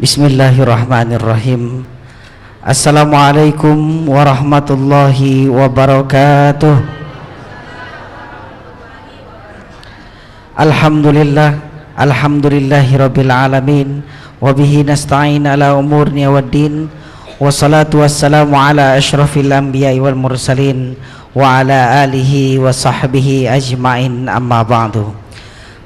Bismillahirrahmanirrahim. Assalamualaikum warahmatullahi wabarakatuh. Alhamdulillahirabbil alamin wa bihi nasta'in ala umurina waddin wassalatu wassalamu ala asyrafil anbiya'i wal mursalin wa ala alihi wa sahbihi ajmain, amma ba'du.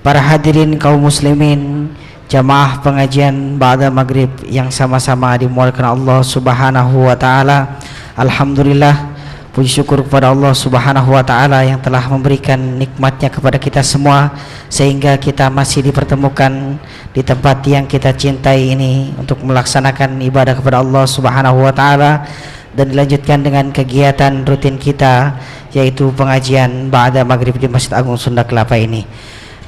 Para hadirin kaum muslimin, jamaah pengajian ba'da maghrib yang sama-sama dimuliakan Allah subhanahu wa ta'ala. Alhamdulillah, puji syukur kepada Allah subhanahu wa ta'ala yang telah memberikan nikmatnya kepada kita semua, sehingga kita masih dipertemukan di tempat yang kita cintai ini untuk melaksanakan ibadah kepada Allah subhanahu wa ta'ala, dan dilanjutkan dengan kegiatan rutin kita, yaitu pengajian ba'da maghrib di Masjid Agung Sunda Kelapa ini.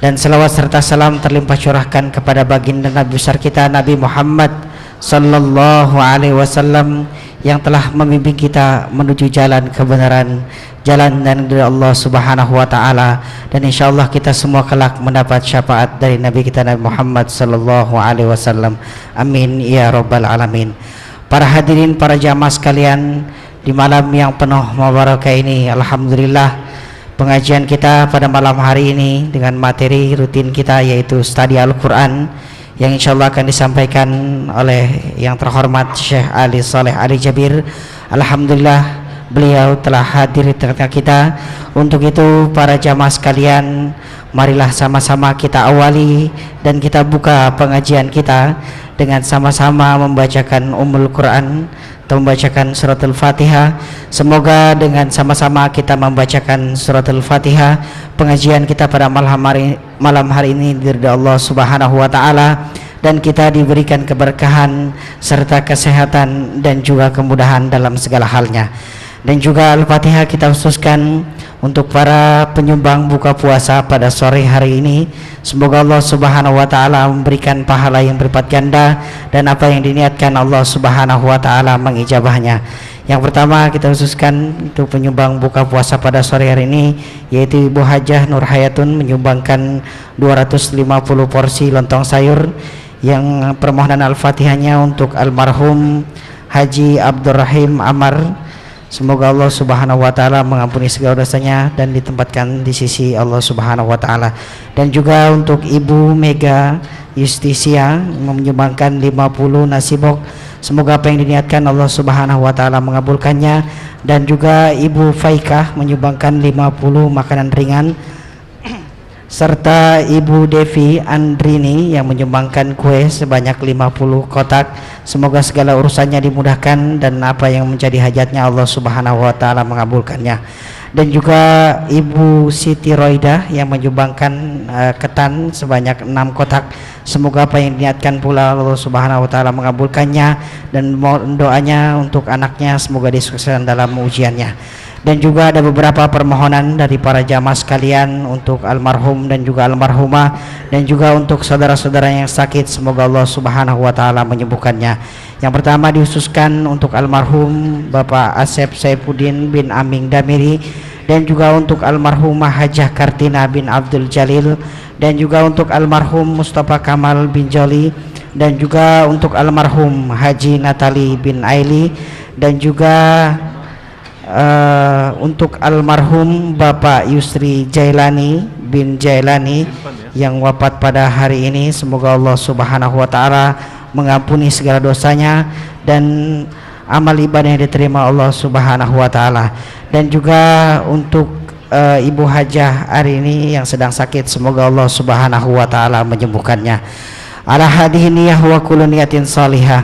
Dan selawat serta salam terlimpah curahkan kepada baginda Nabi besar kita, Nabi Muhammad sallallahu alaihi wasallam, yang telah membimbing kita menuju jalan kebenaran, jalan dari Allah subhanahu wa ta'ala. Dan insyaallah kita semua kelak mendapat syafaat dari Nabi kita Nabi Muhammad sallallahu alaihi wasallam. Amin ya rabbal alamin. Para hadirin, para jamaah sekalian, di malam yang penuh mubarakah ini, alhamdulillah, pengajian kita pada malam hari ini dengan materi rutin kita, yaitu studi Al-Quran, yang insyaallah akan disampaikan oleh yang terhormat Syekh Ali Saleh Ali Jabir. Alhamdulillah, beliau telah hadir di tengah kita. Untuk itu, para jamaah sekalian, marilah sama-sama kita awali dan kita buka pengajian kita dengan sama-sama membacakan Ummul Quran, membacakan suratul Fatihah. Semoga dengan sama-sama kita membacakan suratul Fatihah, pengajian kita pada malam hari ini diridhoi Allah subhanahu wa ta'ala, dan kita diberikan keberkahan serta kesehatan dan juga kemudahan dalam segala halnya. Dan juga Al-Fatihah kita khususkan untuk para penyumbang buka puasa pada sore hari ini. Semoga Allah subhanahu wa ta'ala memberikan pahala yang berlipat ganda, dan apa yang diniatkan Allah subhanahu wa ta'ala mengijabahnya. Yang pertama kita khususkan untuk penyumbang buka puasa pada sore hari ini, yaitu Ibu Hajah Nur Hayatun menyumbangkan 250 porsi lontong sayur, yang permohonan Al-Fatihahnya untuk almarhum Haji Abdurrahim Amar. Semoga Allah subhanahu wa ta'ala mengampuni segala dosanya dan ditempatkan di sisi Allah subhanahu wa ta'ala. Dan juga untuk Ibu Mega Justisia menyumbangkan 50 nasi box. Semoga apa yang diniatkan Allah subhanahu wa ta'ala mengabulkannya. Dan juga Ibu Faikah menyumbangkan 50 makanan ringan, serta Ibu Devi Andrini yang menyumbangkan kue sebanyak 50 kotak. Semoga segala urusannya dimudahkan dan apa yang menjadi hajatnya Allah subhanahu wa ta'ala mengabulkannya. Dan juga Ibu Siti Roidah yang menyumbangkan ketan sebanyak 6 kotak. Semoga apa yang diniatkan pula Allah subhanahu wa ta'ala mengabulkannya, dan doanya untuk anaknya semoga disukseskan dalam ujiannya. Dan juga ada beberapa permohonan dari para jamaah sekalian untuk almarhum dan juga almarhumah, dan juga untuk saudara-saudara yang sakit, semoga Allah subhanahu wa ta'ala menyembuhkannya. Yang pertama dikhususkan untuk almarhum Bapak Asep Saifuddin bin Aming Damiri, dan juga untuk almarhumah Hajah Kartina bin Abdul Jalil, dan juga untuk almarhum Mustafa Kamal bin Joli, dan juga untuk almarhum Haji Natali bin Aili, dan juga untuk almarhum Bapak Yusri Jailani bin Jailani yang wafat pada hari ini. Semoga Allah subhanahu wa ta'ala mengampuni segala dosanya dan amal ibadah yang diterima Allah subhanahu wa ta'ala. Dan juga untuk Ibu Hajah hari ini yang sedang sakit, semoga Allah subhanahu wa ta'ala menyembuhkannya. Ala hadhihi niyyah wa kullu niyatin salihah.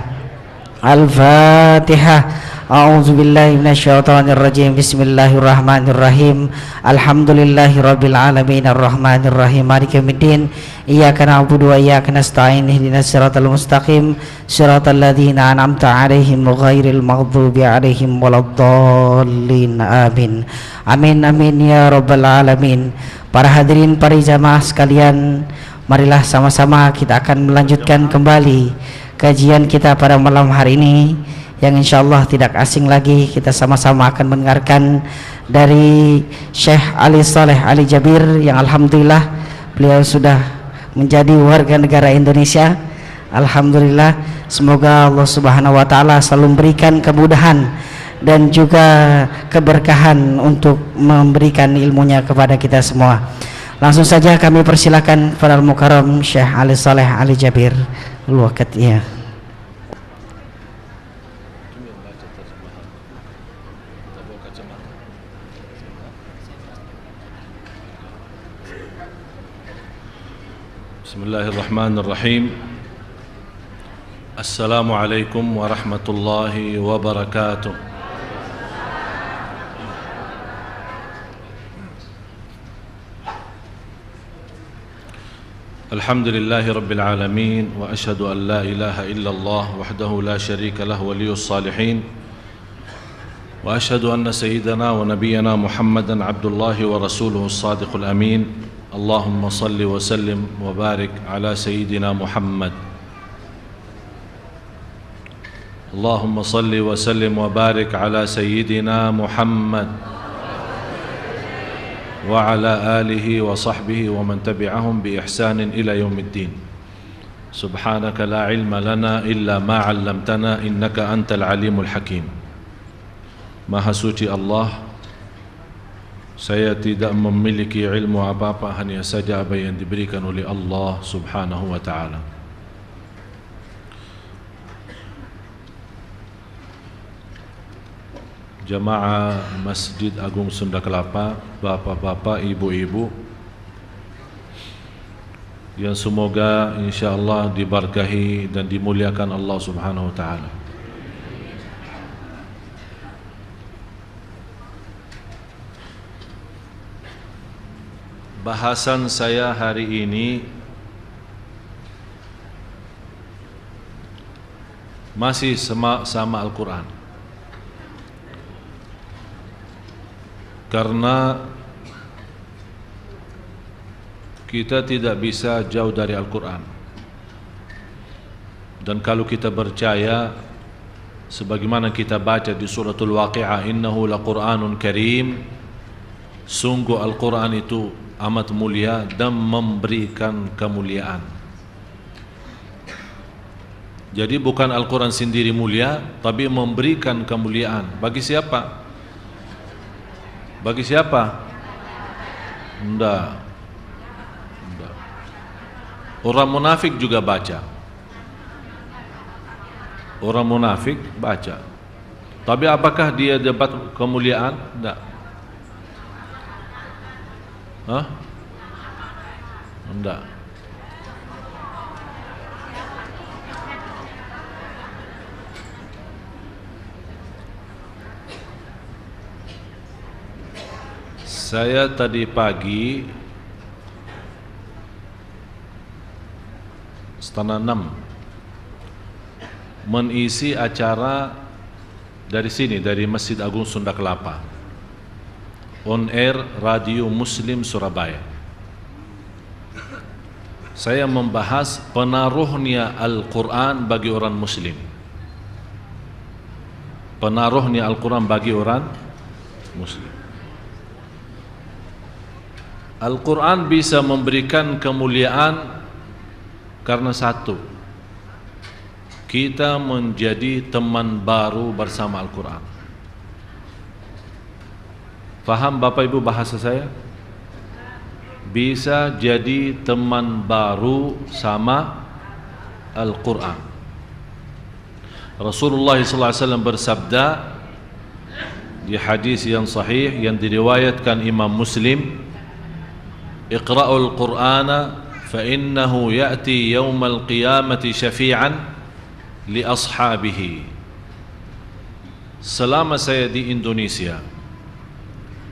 Al-Fatihah. A'udzubillahi minasyaitonirrajim. Bismillahirrahmanirrahim. Alhamdulillahirabbil alamin arrahmanirrahim maliki yaumiddin. Iyyaka na'budu wa iyyaka nasta'in. Ihdinas siratal mustaqim, siratal ladzina an'amta 'alaihim ghairil maghdubi 'alaihim waladdallin. Amin. Amin amin ya rabbal alamin. Para hadirin, para jamaah sekalian, marilah sama-sama kita akan melanjutkan kembali kajian kita pada malam hari ini, yang insyaallah tidak asing lagi kita sama-sama akan mendengarkan dari Syekh Ali Saleh Ali Jabir, yang alhamdulillah beliau sudah menjadi warga negara Indonesia. Alhamdulillah, Semoga Allah Subhanahu wa taala selalu memberikan kemudahan dan juga keberkahan untuk memberikan ilmunya kepada kita semua. Langsung saja kami persilakan kepada Al-Mukarram Syekh Ali Saleh Ali Jabir. Al-Waqt. Bismillahirrahmanirrahim. Assalamualaikum warahmatullahi wabarakatuh. Alhamdulillahi rabbil alamin wa ashhadu an la ilaha illallah wahdahu la syarika lah waliyus salihin wa ashhadu anna sayyidana wa nabiyyana Muhammadan abdullahi wa rasuluhu as-sadiqul amin. Allahumma salli wa sallim wa barik ala sayyidina Muhammad. Allahumma salli wa sallim wa barik ala sayyidina Muhammad wa ala alihi wa sahbihi wa man tabi'ahum bi ihsanin ila yaumiddin. Subhanaka la ilma lana illa ma 'allamtana innaka antal alimul hakim. Maha suci Allah, saya tidak memiliki ilmu apa-apa, hanya saja apa yang diberikan oleh Allah Subhanahu wa ta'ala. Jamaah Masjid Agung Sunda Kelapa, bapak-bapak, ibu-ibu yang semoga insyaallah diberkahi dan dimuliakan Allah Subhanahu wa ta'ala. Bahasan saya hari ini masih sama Al-Quran, karena kita tidak bisa jauh dari Al-Quran. Dan kalau kita percaya sebagaimana kita baca di suratul Waqi'ah, innahu laqur'anun karim, sungguh Al-Quran itu amat mulia dan memberikan kemuliaan. Jadi bukan Al-Quran sendiri mulia, tapi memberikan kemuliaan. Bagi siapa? Bagi siapa? Enggak. Orang munafik juga baca. Orang munafik baca. Tapi apakah dia dapat kemuliaan? Enggak. Hah? Enggak. Saya tadi pagi 5:30 mengisi acara dari sini, dari Masjid Agung Sunda Kelapa, on air Radio Muslim Surabaya. Saya membahas penaruhnya Al-Quran bagi orang Muslim. Penaruhnya Al-Quran bagi orang Muslim. Al-Quran bisa memberikan kemuliaan karena satu, kita menjadi teman baru bersama Al-Quran. Faham Bapak Ibu bahasa saya? Bisa jadi teman baru sama Al-Quran. Rasulullah SAW bersabda di hadis yang sahih yang diriwayatkan Imam Muslim, Iqra'ul Qur'ana fa innahu ya'ti yawmal qiyamati syafi'an li ashabihi. Selama saya di Indonesia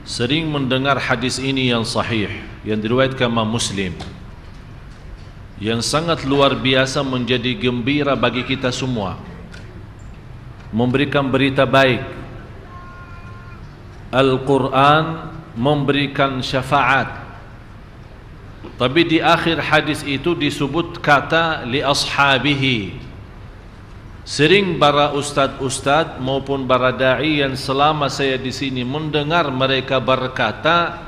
sering mendengar hadis ini yang sahih yang diriwayatkan Imam Muslim, yang sangat luar biasa, menjadi gembira bagi kita semua, memberikan berita baik. Al-Quran memberikan syafaat, tapi di akhir hadis itu disebut kata li ashabihi. Sering para ustad-ustad maupun para dai yang selama saya di sini mendengar mereka berkata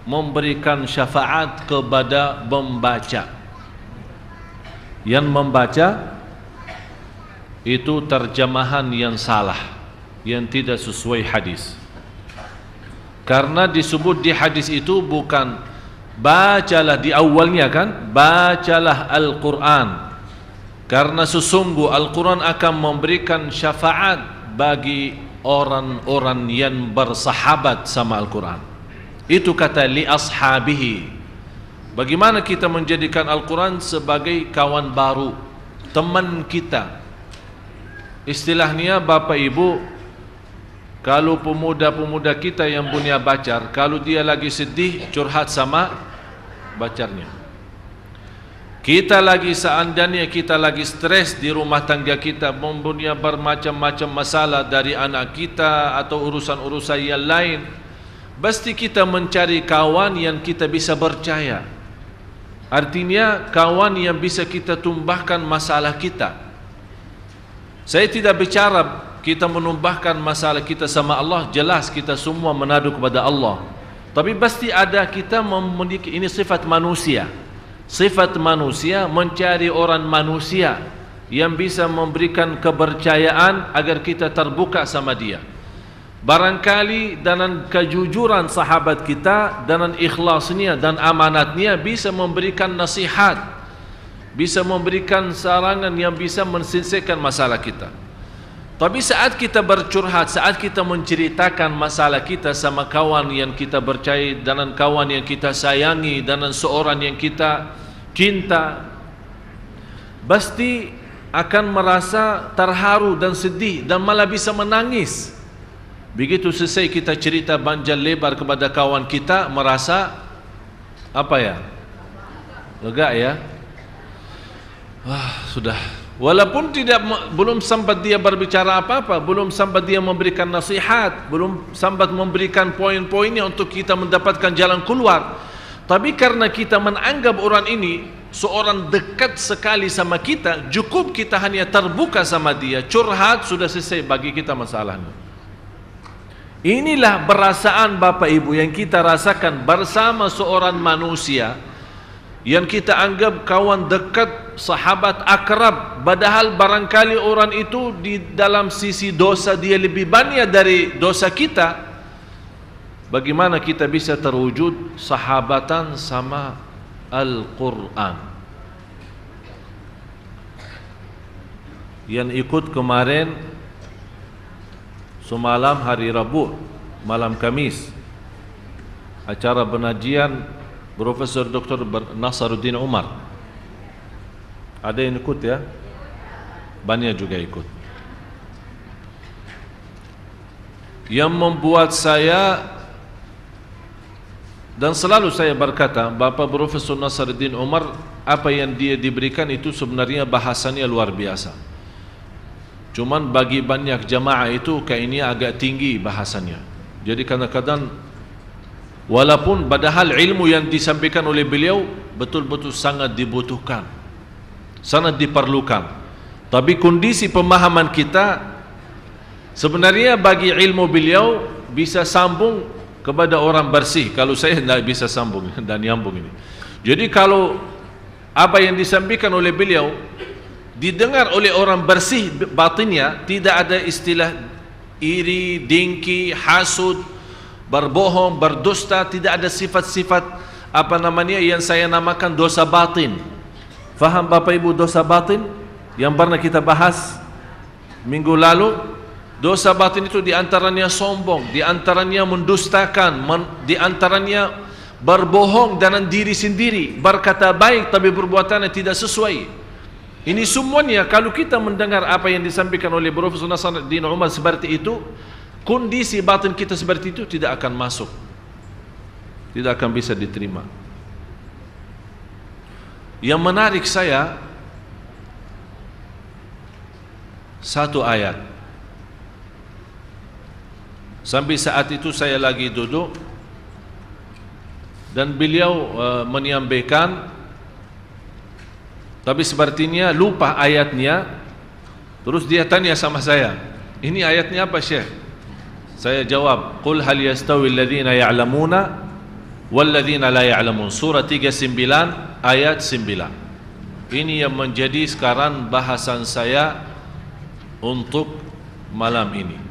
memberikan syafaat kepada pembaca. Yang membaca itu terjemahan yang salah, yang tidak sesuai hadis. Karena disebut di hadis itu bukan bacalah di awalnya kan, bacalah Al-Quran, karena sesungguh Al-Quran akan memberikan syafaat bagi orang-orang yang bersahabat sama Al-Quran. Itu kata li ashabihi. Bagaimana kita menjadikan Al-Quran sebagai kawan baru, teman kita. Istilahnya Bapak Ibu, kalau pemuda-pemuda kita yang punya pacar, kalau dia lagi sedih, curhat sama pacarnya. Kita lagi seandainya kita lagi stres di rumah tangga kita, mempunyai bermacam-macam masalah dari anak kita atau urusan-urusan yang lain, pasti kita mencari kawan yang kita bisa percaya. Artinya kawan yang bisa kita tumbahkan masalah kita. Saya tidak bicara kita menumbahkan masalah kita sama Allah, jelas kita semua menadu kepada Allah. Tapi pasti ada kita memiliki, ini sifat manusia. Sifat manusia mencari orang manusia yang bisa memberikan kepercayaan agar kita terbuka sama dia. Barangkali dengan kejujuran sahabat kita, dengan ikhlasnya dan amanatnya bisa memberikan nasihat, bisa memberikan sarangan yang bisa menyelesaikan masalah kita. Tapi saat kita bercurhat, saat kita menceritakan masalah kita sama kawan yang kita percaya, dengan kawan yang kita sayangi, dengan seorang yang kita cinta, pasti akan merasa terharu dan sedih dan malah bisa menangis. Begitu selesai kita cerita panjang lebar kepada kawan kita, merasa apa ya? Lega ya? Wah, sudah. Walaupun belum sempat dia berbicara apa-apa, belum sempat dia memberikan nasihat, belum sempat memberikan poin-poinnya untuk kita mendapatkan jalan keluar. Tapi karena kita menganggap orang ini seorang dekat sekali sama kita, cukup kita hanya terbuka sama dia, curhat, sudah selesai bagi kita masalahnya. Inilah perasaan Bapak Ibu yang kita rasakan bersama seorang manusia yang kita anggap kawan dekat, sahabat akrab, padahal barangkali orang itu di dalam sisi dosa dia lebih banyak dari dosa kita. Bagaimana kita bisa terwujud sahabatan sama Al-Quran? Yang ikut kemarin semalam hari Rabu, malam Kamis, acara pengajian Profesor Dr. Nasaruddin Umar. Ada yang ikut ya? Banyak juga ikut. Yang membuat saya, dan selalu saya berkata, Bapak Profesor Nasaruddin Umar, apa yang dia diberikan itu sebenarnya bahasanya luar biasa. Cuman bagi banyak jamaah itu kayaknya agak tinggi bahasanya. Jadi kadang-kadang walaupun padahal ilmu yang disampaikan oleh beliau betul-betul sangat dibutuhkan, sangat diperlukan, tapi kondisi pemahaman kita sebenarnya bagi ilmu beliau bisa sambung kepada orang bersih. Kalau saya tidak bisa sambung dan nyambung ini. Jadi kalau apa yang disampaikan oleh beliau didengar oleh orang bersih batinnya, tidak ada istilah iri, dengki, hasud, berbohong, berdusta, tidak ada sifat-sifat apa namanya yang saya namakan dosa batin. Faham Bapak Ibu dosa batin yang pernah kita bahas minggu lalu? Dosa batin itu diantaranya sombong, diantaranya mendustakan, diantaranya berbohong dengan diri sendiri, berkata baik tapi perbuatannya tidak sesuai. Ini semuanya kalau kita mendengar apa yang disampaikan oleh Profesor Nasaruddin Umar seperti itu, kondisi batin kita seperti itu tidak akan masuk, tidak akan bisa diterima. Yang menarik saya satu ayat. Sampai saat itu saya lagi duduk dan beliau menyampaikan, tapi sepertinya lupa ayatnya. Terus dia tanya sama saya, ini ayatnya apa Syekh? Saya jawab, qul hal yastawi alladhina ya'lamuna walladhina la ya'lamun, surah 39 ayat 9. Ini yang menjadi sekarang bahasan saya untuk malam ini.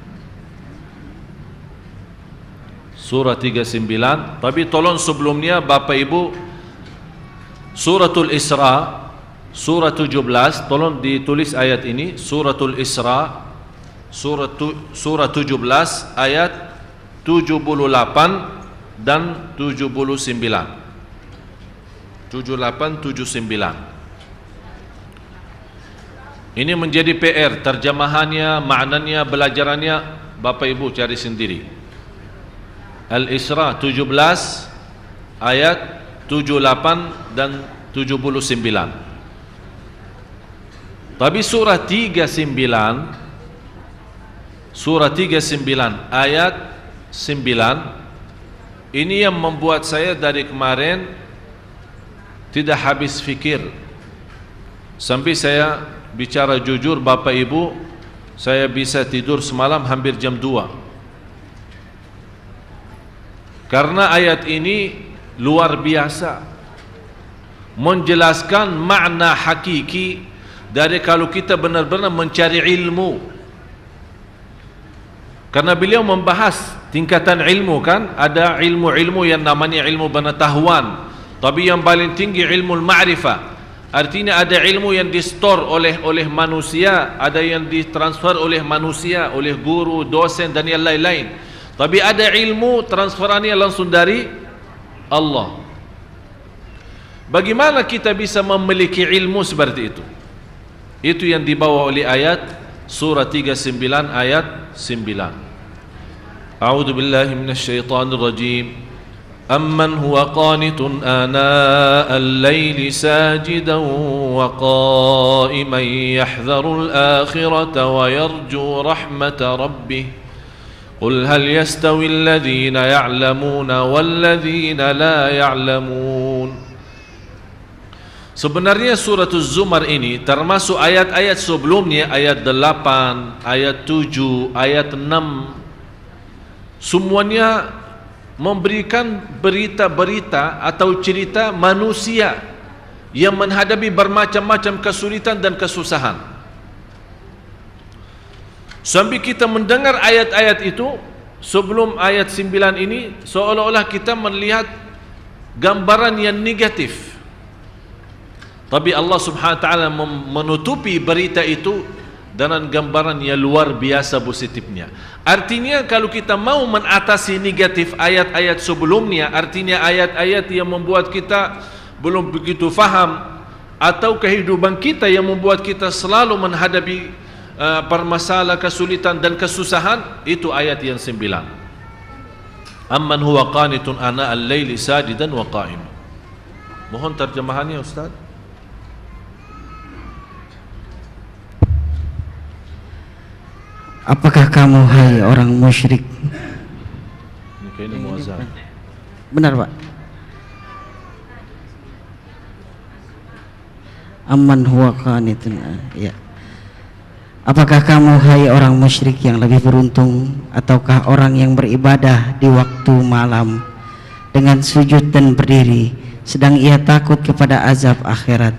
Surah 39. Tapi tolong sebelumnya Bapak Ibu, Suratul Isra, surah 17, tolong ditulis ayat ini, Suratul Isra, surah 17 ayat 78 dan 79. 78, 79. Ini menjadi PR, terjemahannya, maknanya, belajarannya Bapak Ibu cari sendiri. Al-Isra 17 ayat 78 dan 79. Tapi surah 39, surah 39 ayat 9, ini yang membuat saya dari kemarin tidak habis fikir. Sampai saya bicara jujur Bapak Ibu, saya bisa tidur semalam hampir jam 2. Karena ayat ini luar biasa, menjelaskan makna hakiki dari kalau kita benar-benar mencari ilmu. Karena beliau membahas tingkatan ilmu kan, ada ilmu-ilmu yang namanya ilmu pengetahuan, tapi yang paling tinggi ilmu ma'rifah. Artinya ada ilmu yang di-store oleh manusia, ada yang ditransfer oleh manusia, oleh guru, dosen dan yang lain-lain. Tapi ada ilmu transferannya langsung dari Allah. Bagaimana kita bisa memiliki ilmu seperti itu? Itu yang dibawa oleh ayat surah 39 ayat 9. A'udzu billahi minasyaitonir rajim. Amman huwa qanitun ana al-laili sajidan wa qa'iman yahdharu al-akhirata wa yarju rahmata rabbih. Qul hal yastawi alladhina ya'lamuna walladhina la ya'lamun. Sebenarnya surah Az-Zumar ini termasuk ayat-ayat sebelumnya, ayat 8, ayat 7, ayat 6. Semuanya memberikan berita-berita atau cerita manusia yang menghadapi bermacam-macam kesulitan dan kesusahan. Sampai kita mendengar ayat-ayat itu sebelum ayat 9 ini, seolah-olah kita melihat gambaran yang negatif. Tapi Allah Subhanahu wa taala menutupi berita itu dengan gambaran yang luar biasa positifnya. Artinya kalau kita mau mengatasi negatif ayat-ayat sebelumnya, artinya ayat-ayat yang membuat kita belum begitu faham, atau kehidupan kita yang membuat kita selalu menghadapi permasalahan, kesulitan dan kesusahan, itu ayat yang 9. Amman huwa qanitun ana al-laili sajidan wa qa'im. Mohon terjemahannya Ustaz. Apakah kamu hai orang musyrik? Ini kayaknya muazzam. Benar Pak. Amman huwa qanitun, ya. Apakah kamu hai orang musyrik yang lebih beruntung, ataukah orang yang beribadah di waktu malam dengan sujud dan berdiri, sedang ia takut kepada azab akhirat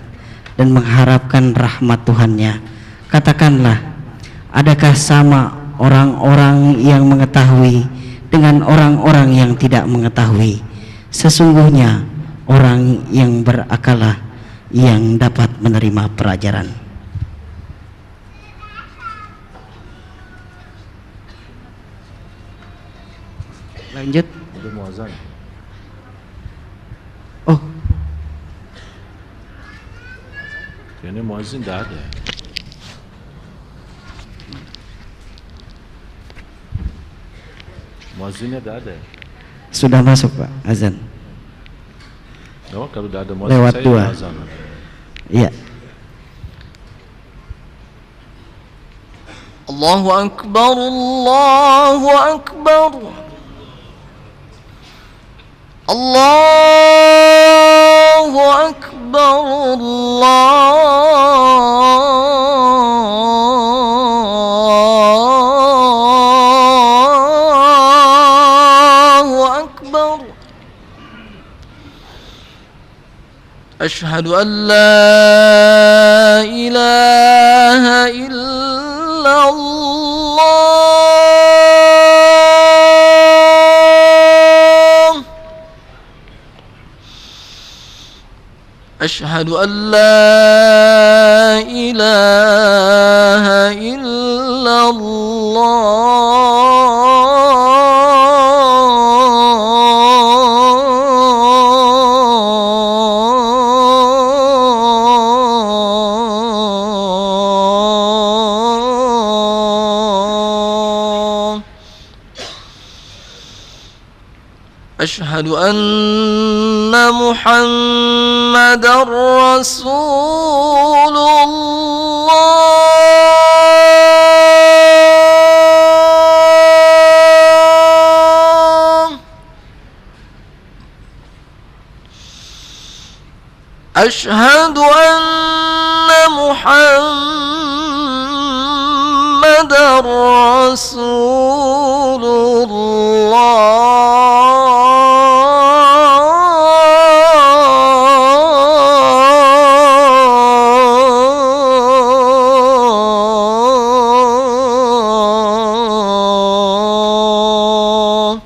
dan mengharapkan rahmat Tuhannya? Katakanlah, adakah sama orang-orang yang mengetahui dengan orang-orang yang tidak mengetahui? Sesungguhnya orang yang berakalah yang dapat menerima pelajaran. Lanjut. Udah muazzam. Oh, Kayaknya muazzin dah ada. Muazzinnya dah ada. sudah masuk Pak azan. Oh, kalau dah ada muazzin Lewat saya 2. azan. Iya. Allahu Akbar, Allahu Akbar, Allahu Akbar, Allahu Akbar. Ashhadu an la ilaha illa إلا الله أشهد أن لا إله إلا الله أشهد أن محمدًا رسول الله أشهد أن محمدًا رسول الله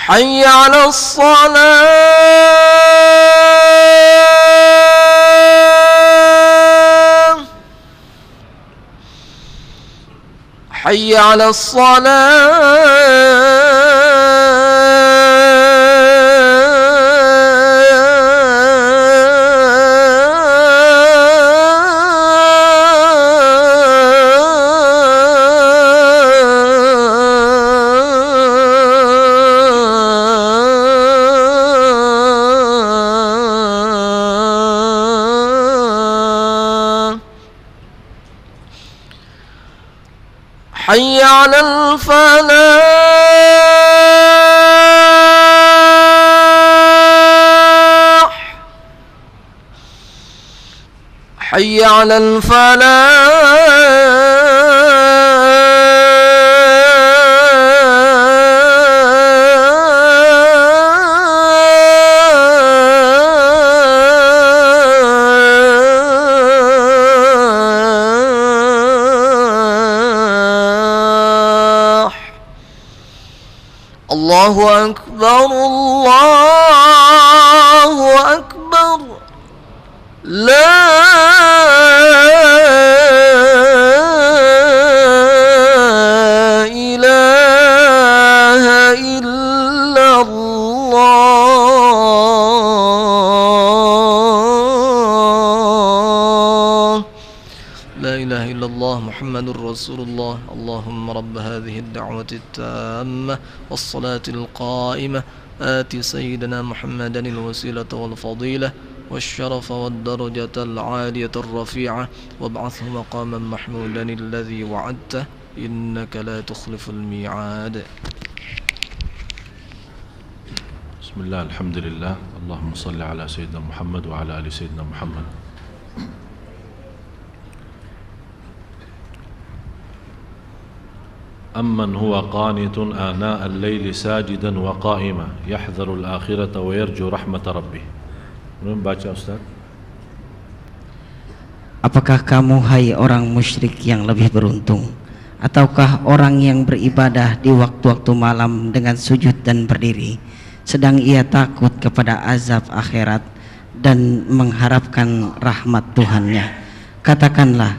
حي على الصلاة حي على الصلاة حي على الفلاح حي على الفلاح الله أكبر الله أكبر لا إله إلا الله لا إله إلا الله محمد رسول الله اللهم رب هذه الدعوة التامة والصلاة القائمة آت سيدنا محمدا الوسيلة والفضيلة والشرف والدرجة العالية الرفيعة وابعثه مقاما محمودا الذي وعدته إنك لا تخلف الميعاد. بسم الله الحمد لله اللهم صل على سيدنا محمد وعلى آل سيدنا محمد. أمن هو قانت آناء الليل ساجدا وقائما يحذر الآخرة ويرجو رحمة ربه. Baca Ustaz. Apakah kamu hai orang musyrik yang lebih beruntung, ataukah orang yang beribadah di waktu-waktu malam dengan sujud dan berdiri, sedang ia takut kepada azab akhirat dan mengharapkan rahmat Tuhannya? Katakanlah,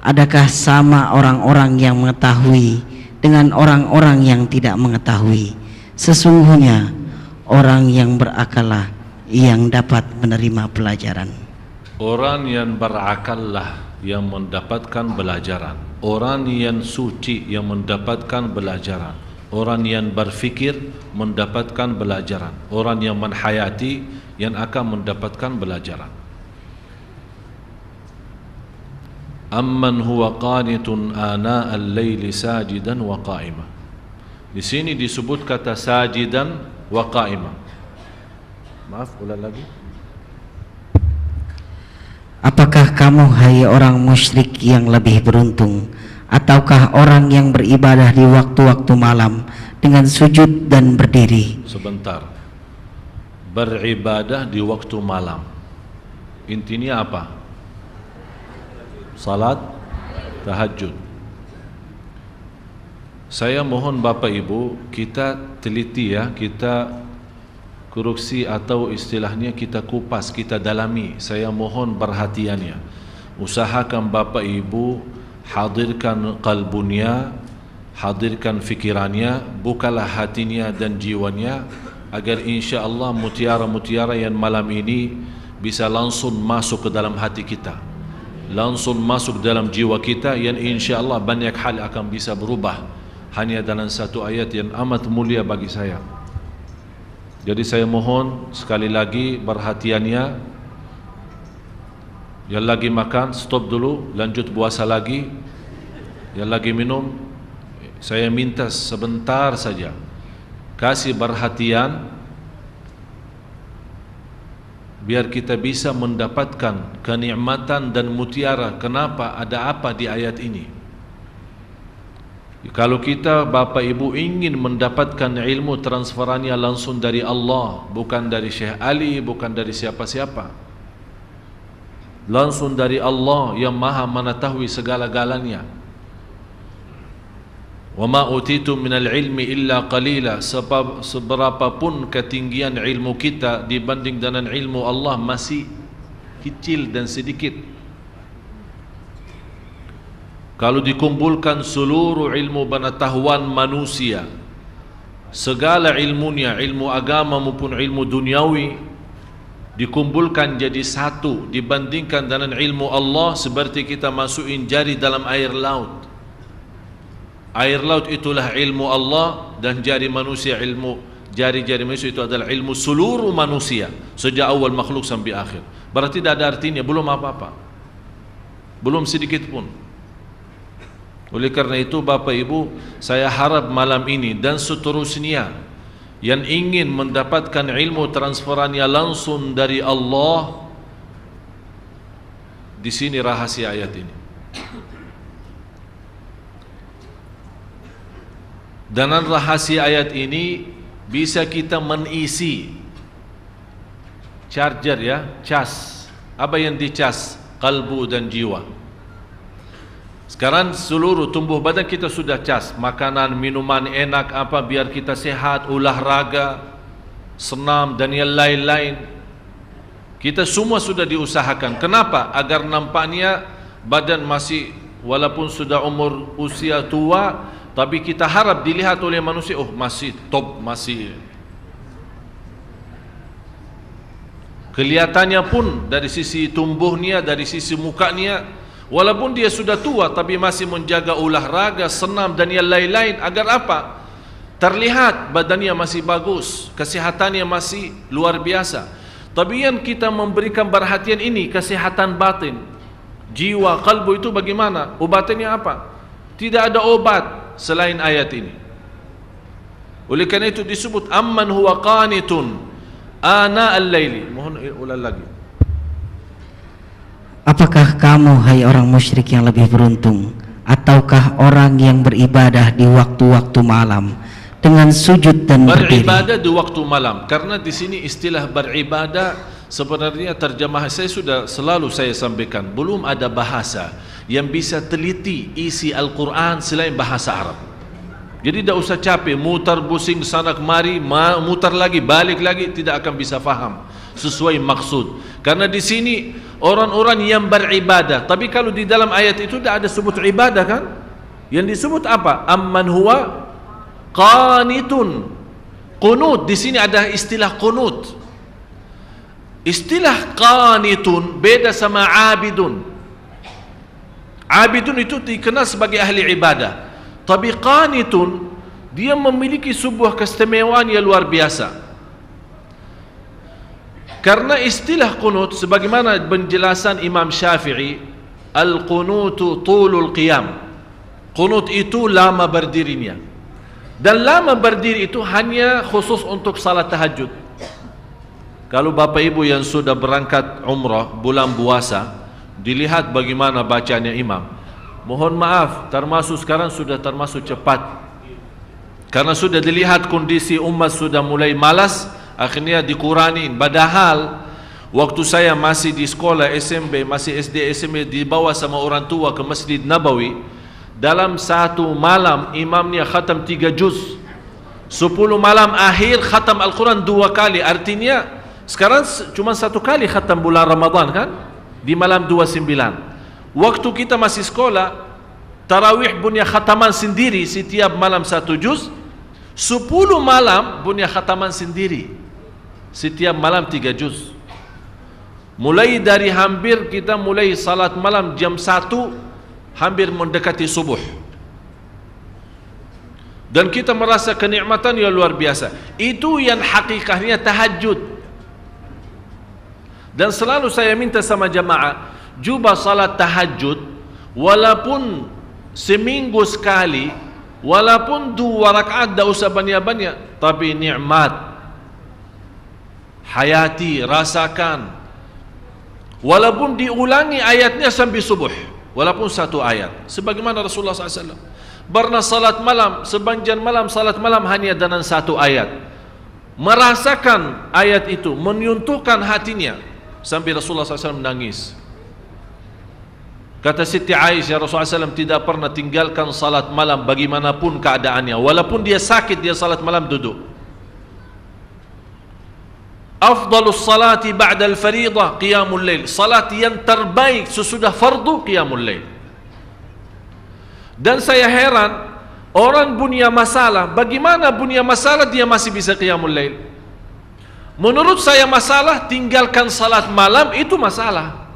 adakah sama orang-orang yang mengetahui dengan orang-orang yang tidak mengetahui? Sesungguhnya orang yang berakallah yang dapat menerima pelajaran. Orang yang berakallah yang mendapatkan pelajaran. Orang yang suci yang mendapatkan pelajaran. Orang yang berfikir mendapatkan pelajaran. Orang yang menhayati yang akan mendapatkan pelajaran. Amman huwa qanitun ana al-laili sajidan wa qa'ima. Di sini disebut kata sajidan wa qa'ima. Maaf, ulang lagi. Apakah kamu hai orang musyrik yang lebih beruntung, ataukah orang yang beribadah di waktu-waktu malam dengan sujud dan berdiri? Sebentar. Beribadah di waktu malam. Intinya apa? salat tahajud. Saya mohon Bapak Ibu, kita teliti ya, kita koreksi atau istilahnya kita kupas, kita dalami. Saya mohon perhatiannya. Usahakan Bapak Ibu hadirkan qalbunya, hadirkan fikirannya, bukalah hatinya dan jiwanya, agar insya Allah mutiara-mutiara yang malam ini bisa langsung masuk ke dalam hati kita, langsung masuk dalam jiwa kita, yang insya Allah banyak hal akan bisa berubah hanya dalam satu ayat yang amat mulia bagi saya. Jadi saya mohon sekali lagi perhatiannya. Yang lagi makan stop dulu, lanjut puasa lagi. Yang lagi minum, saya minta sebentar saja kasih perhatian, biar kita bisa mendapatkan kenikmatan dan mutiara. Kenapa? Ada apa di ayat ini? Kalau kita Bapak Ibu ingin mendapatkan ilmu transferannya langsung dari Allah, bukan dari Syekh Ali, bukan dari siapa-siapa, langsung dari Allah yang maha mengetahui segala-galanya. Wa ma utitum minal ilmi illa qalila. Seberapapun ketinggian ilmu kita dibanding dengan ilmu Allah masih kecil dan sedikit. Kalau dikumpulkan seluruh ilmu pengetahuan manusia, segala ilmunya, ilmu agama maupun ilmu duniawi, dikumpulkan jadi satu dibandingkan dengan ilmu Allah, seperti kita masukin jari dalam air laut. Air laut itulah ilmu Allah, dan jari manusia, ilmu jari-jari manusia itu adalah ilmu seluruh manusia sejak awal makhluk sampai akhir. Berarti tidak ada artinya, belum apa-apa, belum sedikit pun. Oleh karena itu Bapak Ibu, saya harap malam ini dan seterusnya yang ingin mendapatkan ilmu transferannya langsung dari Allah, di sini rahasia ayat ini. Dengan rahasia ayat ini bisa kita mengisi charger ya, cas. Apa yang dicas? Kalbu dan jiwa. Sekarang seluruh tubuh badan kita sudah cas, makanan, minuman enak apa, biar kita sehat, olahraga, senam dan yang lain-lain. Kita semua sudah diusahakan. Kenapa? Agar nampaknya badan masih, walaupun sudah umur usia tua, tapi kita harap dilihat oleh manusia, oh masih top, masih. Kelihatannya pun dari sisi tumbuhnya, dari sisi mukanya, walaupun dia sudah tua tapi masih menjaga olahraga, senam dan yang lain-lain. Agar apa? Terlihat badannya masih bagus, kesehatannya masih luar biasa. Tapi yang kita memberikan perhatian ini kesehatan batin, jiwa, kalbu itu bagaimana? Obatnya apa? Tidak ada obat selain ayat ini. Oleh karena itu disebut amman huwa qanitun ana al-laili. Mohon ulang lagi. Apakah kamu, hai orang musyrik, yang lebih beruntung, ataukah orang yang beribadah di waktu-waktu malam dengan sujud dan berdiri? Beribadah di waktu malam, karena di sini istilah beribadah sebenarnya terjemah saya sudah selalu saya sampaikan, belum ada bahasa yang bisa teliti isi Al-Quran selain bahasa Arab. Jadi tidak usah capek mutar pusing sana kemari, mutar lagi, balik lagi, tidak akan bisa faham sesuai maksud. Karena di sini orang-orang yang beribadah, tapi kalau di dalam ayat itu tidak ada sebut ibadah kan? Yang disebut apa? Amman huwa qanitun. Qunut, di sini ada istilah qunut. Istilah qanitun beda sama abidun. Abidun itu dikenal sebagai ahli ibadah, tapi qanitun dia memiliki sebuah keistimewaan yang luar biasa. Karena istilah qunut sebagaimana penjelasan Imam Syafi'i, al-qunutu tulul qiyam. Qunut itu lama berdirinya. Dan lama berdiri itu hanya khusus untuk salat tahajud. Kalau Bapak Ibu yang sudah berangkat umrah bulan puasa, dilihat bagaimana bacanya imam. Mohon maaf, termasuk sekarang sudah termasuk cepat. Karena sudah dilihat kondisi umat sudah mulai malas, akhirnya dikurangi. Padahal Waktu saya masih di sekolah SMP, masih SD SMP, dibawa sama orang tua ke Masjid Nabawi. Dalam satu malam imamnya khatam 3 juz. 10 malam akhir khatam Al-Quran 2 kali. Artinya sekarang cuma 1 kali khatam bulan Ramadan kan, di malam 29. Waktu kita masih sekolah, tarawih punya khataman sendiri, setiap malam 1 juz. 10 malam punya khataman sendiri, setiap malam 3 juz. Mulai dari hampir kita mulai salat malam jam 1, hampir mendekati subuh. Dan kita merasa kenikmatan yang luar biasa. Itu yang hakikatnya tahajud. Dan selalu saya minta sama jamaah, cuba salat tahajud, walaupun seminggu sekali, walaupun 2 rakaat, tak usah banyak-banyak, tapi nikmat. Hayati, rasakan. Walaupun diulangi ayatnya sampai subuh, walaupun 1 ayat. Sebagaimana Rasulullah SAW pernah salat malam, sepanjang malam salat malam hanya dengan 1 ayat. Merasakan ayat itu, menyentuhkan hatinya, sampai Rasulullah SAW menangis. Kata Siti Aisyah, Rasulullah SAW tidak pernah tinggalkan salat malam bagaimanapun keadaannya. Walaupun dia sakit, dia salat malam duduk. Afdalus salati ba'dal faridah qiyamul lail. Salat yang terbaik sesudah fardu qiyamul lail. Dan saya heran, orang punya masalah, bagaimana punya masalah dia masih bisa qiyamul lail? Menurut saya masalah tinggalkan salat malam itu masalah.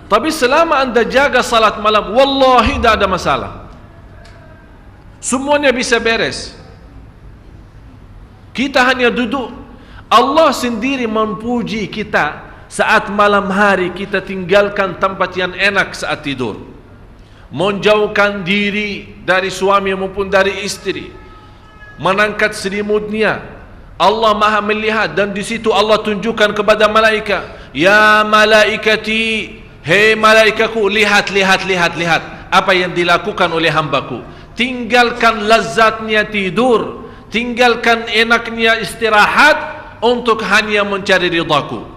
Tapi selama anda jaga salat malam, wallahi tidak ada masalah. Semuanya bisa beres. Kita hanya duduk. Allah sendiri memuji kita saat malam hari kita tinggalkan tempat yang enak saat tidur. Menjauhkan diri dari suami maupun dari istri. Mengangkat selimutnya. Allah Maha melihat, dan di situ Allah tunjukkan kepada malaikat, ya malaikati, hei malaikatku, lihat apa yang dilakukan oleh hambaku. Tinggalkan lazatnya tidur, tinggalkan enaknya istirahat untuk hanya mencari ridhaku.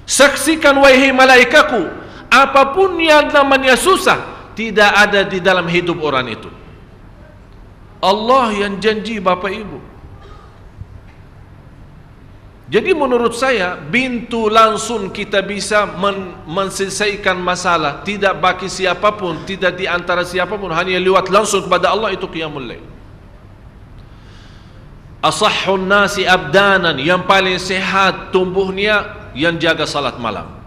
Saksikan wahai malaikatku, apapun yang namanya susah tidak ada di dalam hidup orang itu. Allah yang janji Bapak Ibu. Jadi menurut saya, pintu langsung kita bisa menyelesaikan masalah, tidak bagi siapapun, tidak di antara siapapun, hanya lewat langsung kepada Allah, itu qiyamul lail. Asahhun nasi abdanan, yang paling sehat tumbuhnya yang jaga salat malam.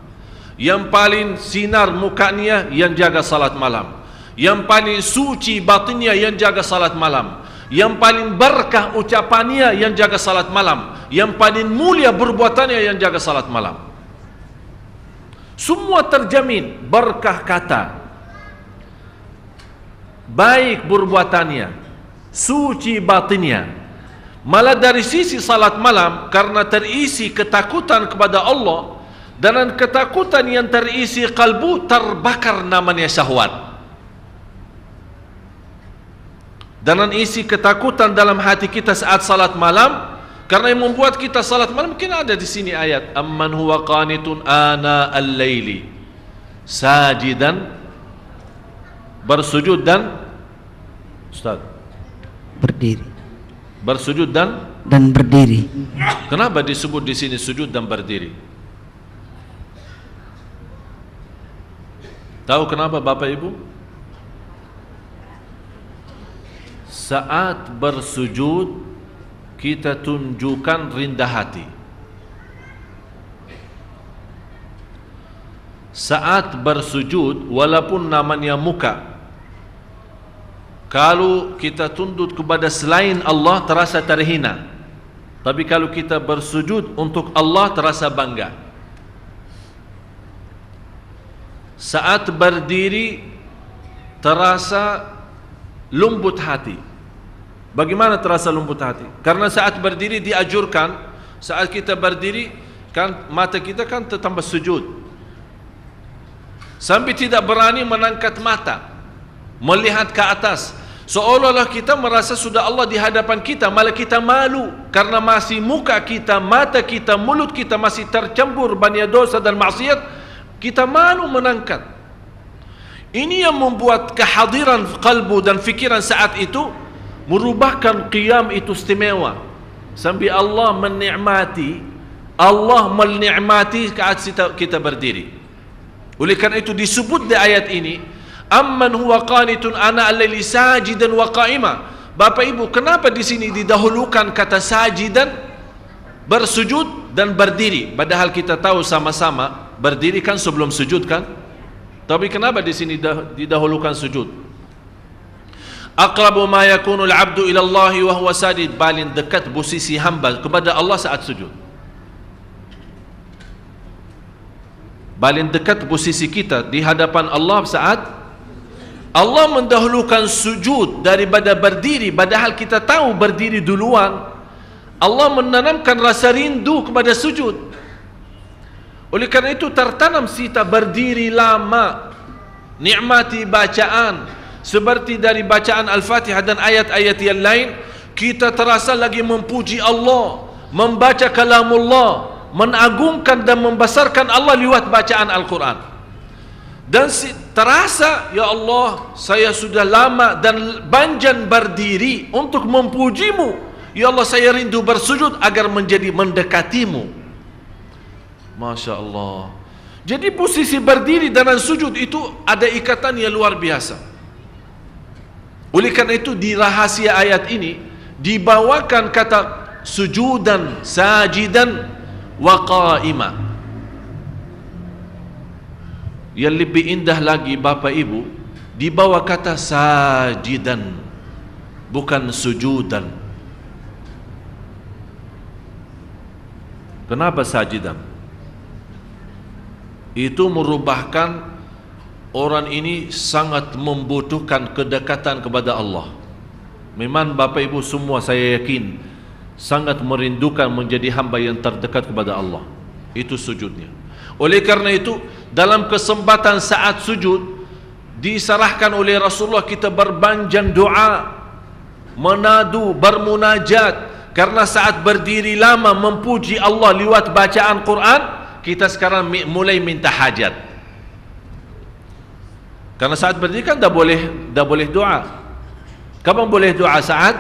Yang paling sinar mukanya yang jaga salat malam. Yang paling suci batinnya yang jaga salat malam. Yang paling berkah ucapannya yang jaga salat malam. Yang paling mulia perbuatannya yang jaga salat malam. Semua terjamin berkah kata, baik perbuatannya, suci batinnya. Malah dari sisi salat malam, karena terisi ketakutan kepada Allah, dan ketakutan yang terisi kalbu, terbakar namanya syahwat. Dan isi ketakutan dalam hati kita saat salat malam, karena yang membuat kita salat malam, mungkin ada di sini ayat, amman huwa qanitun ana al-laili sajidan, bersujud dan Ustaz berdiri, bersujud dan berdiri. Kenapa disebut di sini sujud dan berdiri? Tahu kenapa Bapak Ibu? Saat bersujud kita tunjukkan rendah hati. Saat bersujud, walaupun namanya muka, kalau kita tunduk kepada selain Allah terasa terhina. Tapi kalau kita bersujud untuk Allah terasa bangga. Saat berdiri terasa lembut hati. Bagaimana terasa lembut hati? Karena saat berdiri diajurkan, saat kita berdiri kan mata kita kan tambah sujud. Sampai tidak berani mengangkat mata, melihat ke atas. Seolah-olah kita merasa sudah Allah di hadapan kita, malah kita malu karena masih muka kita, mata kita, mulut kita masih tercampur banyak dosa dan maksiat. Kita malu menangkat. Ini yang membuat kehadiran kalbu dan fikiran saat itu merubahkan qiyam itu istimewa. Sampai Allah menikmati saat kita berdiri. Oleh kerana itu disebut di ayat ini, amman huwa qanitun ana al-laili sajidan wa qa'ima. Bapak Ibu, kenapa di sini didahulukan kata sajidan, bersujud dan berdiri, padahal kita tahu sama-sama berdiri kan sebelum sujud kan? Tapi kenapa di sini didahulukan sujud? Aqrabu ma yakunu al-'abdu ila Allah wa huwa sajid, paling dekat posisi hamba kepada Allah saat sujud. Paling dekat posisi kita di hadapan Allah saat Allah mendahulukan sujud daripada berdiri, padahal kita tahu berdiri duluan. Allah menanamkan rasa rindu kepada sujud. Oleh kerana itu tertanam kita berdiri lama, nikmati bacaan, seperti dari bacaan Al-Fatihah dan ayat-ayat yang lain, kita terasa lagi memuji Allah, membaca kalamullah, mengagungkan dan membesarkan Allah lewat bacaan Al-Quran. Dan terasa, ya Allah, saya sudah lama dan banjan berdiri untuk memujimu. Ya Allah, saya rindu bersujud agar menjadi mendekatimu. Masya Allah. Jadi posisi berdiri dan sujud itu ada ikatan yang luar biasa. Oleh karena itu di rahasia ayat ini dibawakan kata sujudan, sajidan wa qa'ima. Yang lebih indah lagi Bapak Ibu, dibawa kata sajidan, bukan sujudan. Kenapa sajidan? Itu merubahkan orang ini sangat membutuhkan kedekatan kepada Allah. Memang Bapak Ibu semua saya yakin sangat merindukan menjadi hamba yang terdekat kepada Allah. Itu sujudnya. Oleh karena itu dalam kesempatan saat sujud diserahkan oleh Rasulullah kita berbanjan doa, menadu, bermunajat. Karena saat berdiri lama memuji Allah lewat bacaan Quran, kita sekarang mulai minta hajat. Karena saat berdiri kan dah boleh doa. Kapan boleh doa saat?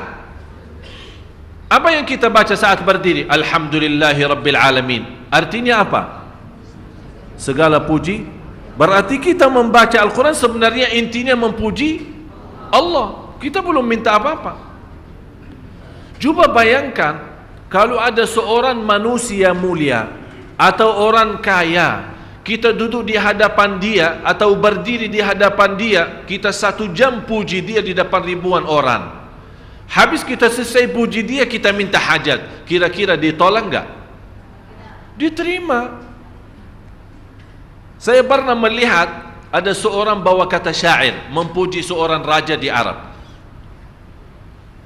Apa yang kita baca saat berdiri? Alhamdulillahi Rabbil Alamin. Artinya apa? Segala puji. Berarti kita membaca Al-Quran sebenarnya intinya memuji Allah. Kita belum minta apa-apa. Cuba bayangkan kalau ada seorang manusia mulia atau orang kaya, kita duduk di hadapan dia atau berdiri di hadapan dia, kita 1 jam puji dia di depan ribuan orang. Habis kita selesai puji dia, kita minta hajat, kira-kira ditolak enggak? Diterima. Saya pernah melihat ada seorang bawa kata syair memuji seorang raja di Arab.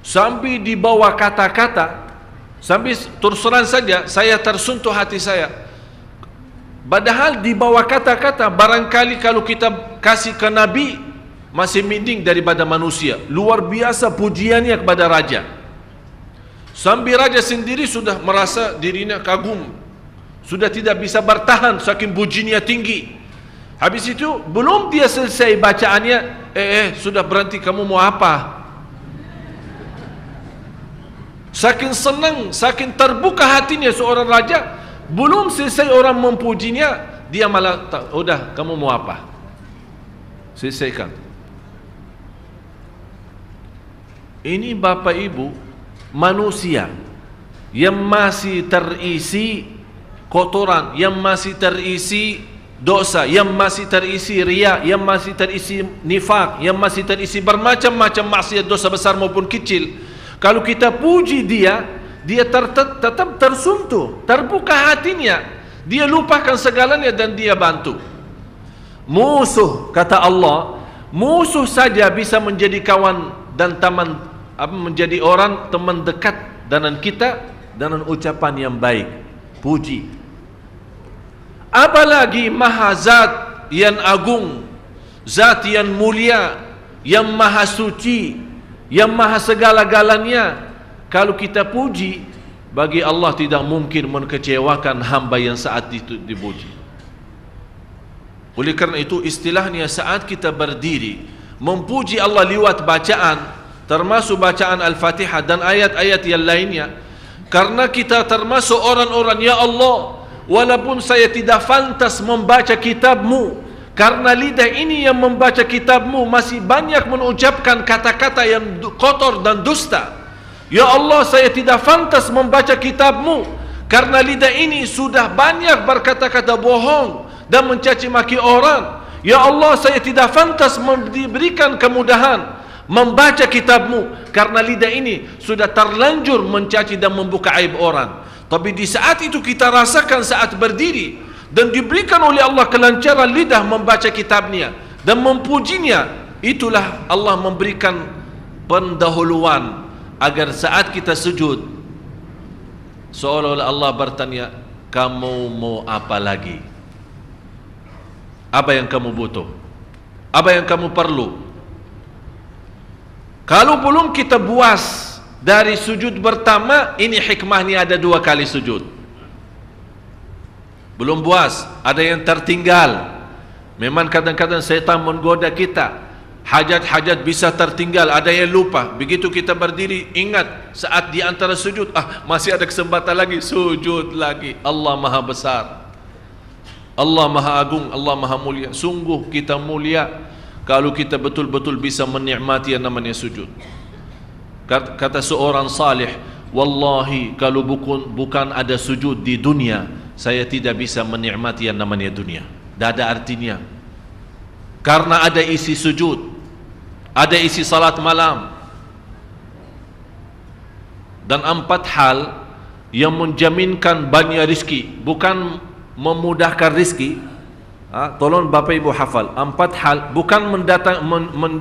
Sampai di bawah kata-kata, sampai terus terang saja saya tersentuh hati saya. Padahal di bawah kata-kata, barangkali kalau kita kasih ke Nabi masih mending daripada manusia. Luar biasa pujiannya kepada raja. Sampai raja sendiri sudah merasa dirinya kagum, sudah tidak bisa bertahan saking pujiannya tinggi. Habis itu belum dia selesai bacaannya, sudah berhenti, kamu mau apa? Saking senang, saking terbuka hatinya seorang raja, belum selesai orang memujinya, dia malah, udah kamu mau apa? Selesaikan. Ini Bapak Ibu manusia yang masih terisi kotoran, yang masih terisi dosa, yang masih terisi riya, yang masih terisi nifak, yang masih terisi bermacam-macam maksiat dosa besar maupun kecil. Kalau kita puji dia, dia tetap tersentuh, terbuka hatinya, dia lupakan segalanya dan dia bantu. Musuh, kata Allah, musuh saja bisa menjadi kawan dan teman, menjadi orang teman dekat dengan kita dengan ucapan yang baik, puji. Apalagi Maha Zat yang agung, Zat yang mulia, yang maha suci, yang maha segala-galanya. Kalau kita puji, bagi Allah tidak mungkin mengecewakan hamba yang saat itu dipuji. Oleh kerana itu istilahnya saat kita berdiri memuji Allah lewat bacaan, termasuk bacaan Al-Fatihah dan ayat-ayat yang lainnya, karena kita termasuk orang-orang, ya Allah, walaupun saya tidak pantas membaca kitab-Mu, karena lidah ini yang membaca kitab-Mu masih banyak mengucapkan kata-kata yang kotor dan dusta. Ya Allah, saya tidak pantas membaca kitab-Mu, karena lidah ini sudah banyak berkata-kata bohong dan mencaci maki orang. Ya Allah, saya tidak pantas diberikan kemudahan membaca kitab-Mu, karena lidah ini sudah terlanjur mencaci dan membuka aib orang. Tapi di saat itu kita rasakan saat berdiri dan diberikan oleh Allah kelancaran lidah membaca kitab-Nya dan memujinya, itulah Allah memberikan pendahuluan agar saat kita sujud seolah-olah Allah bertanya, kamu mau apa lagi? Apa yang kamu butuh? Apa yang kamu perlu? Kalau belum kita puas dari sujud pertama, ini hikmahnya ada 2 kali sujud. Belum puas, ada yang tertinggal. Memang kadang-kadang syaitan menggoda kita. Hajat-hajat bisa tertinggal, ada yang lupa. Begitu kita berdiri, ingat saat di antara sujud, masih ada kesempatan lagi, sujud lagi. Allah Maha Besar, Allah Maha Agung, Allah Maha Mulia. Sungguh kita mulia kalau kita betul-betul bisa menikmati yang namanya sujud. Kata seorang salih, wallahi kalau bukan ada sujud di dunia, saya tidak bisa menikmati yang namanya dunia. Tidak ada artinya. Karena ada isi sujud, ada isi salat malam, dan 4 hal yang menjaminkan banyak rizki, bukan memudahkan rizki. Tolong Bapak Ibu hafal, 4 hal bukan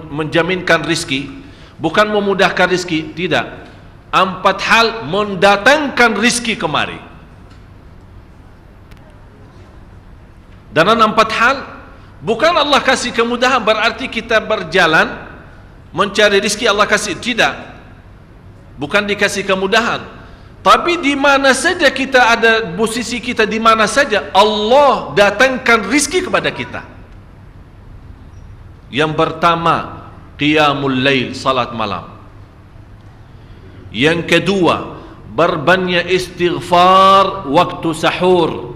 menjaminkan rizki, bukan memudahkan rizki, tidak. 4 hal mendatangkan rizki kemari. Dan 4 hal bukan Allah kasih kemudahan berarti kita berjalan mencari rizki Allah kasih, tidak. Bukan dikasih kemudahan. Tapi di mana saja kita ada, posisi kita di mana saja, Allah datangkan rizki kepada kita. Yang pertama, qiyamul lail, salat malam. Yang kedua, berbanyak istighfar waktu sahur.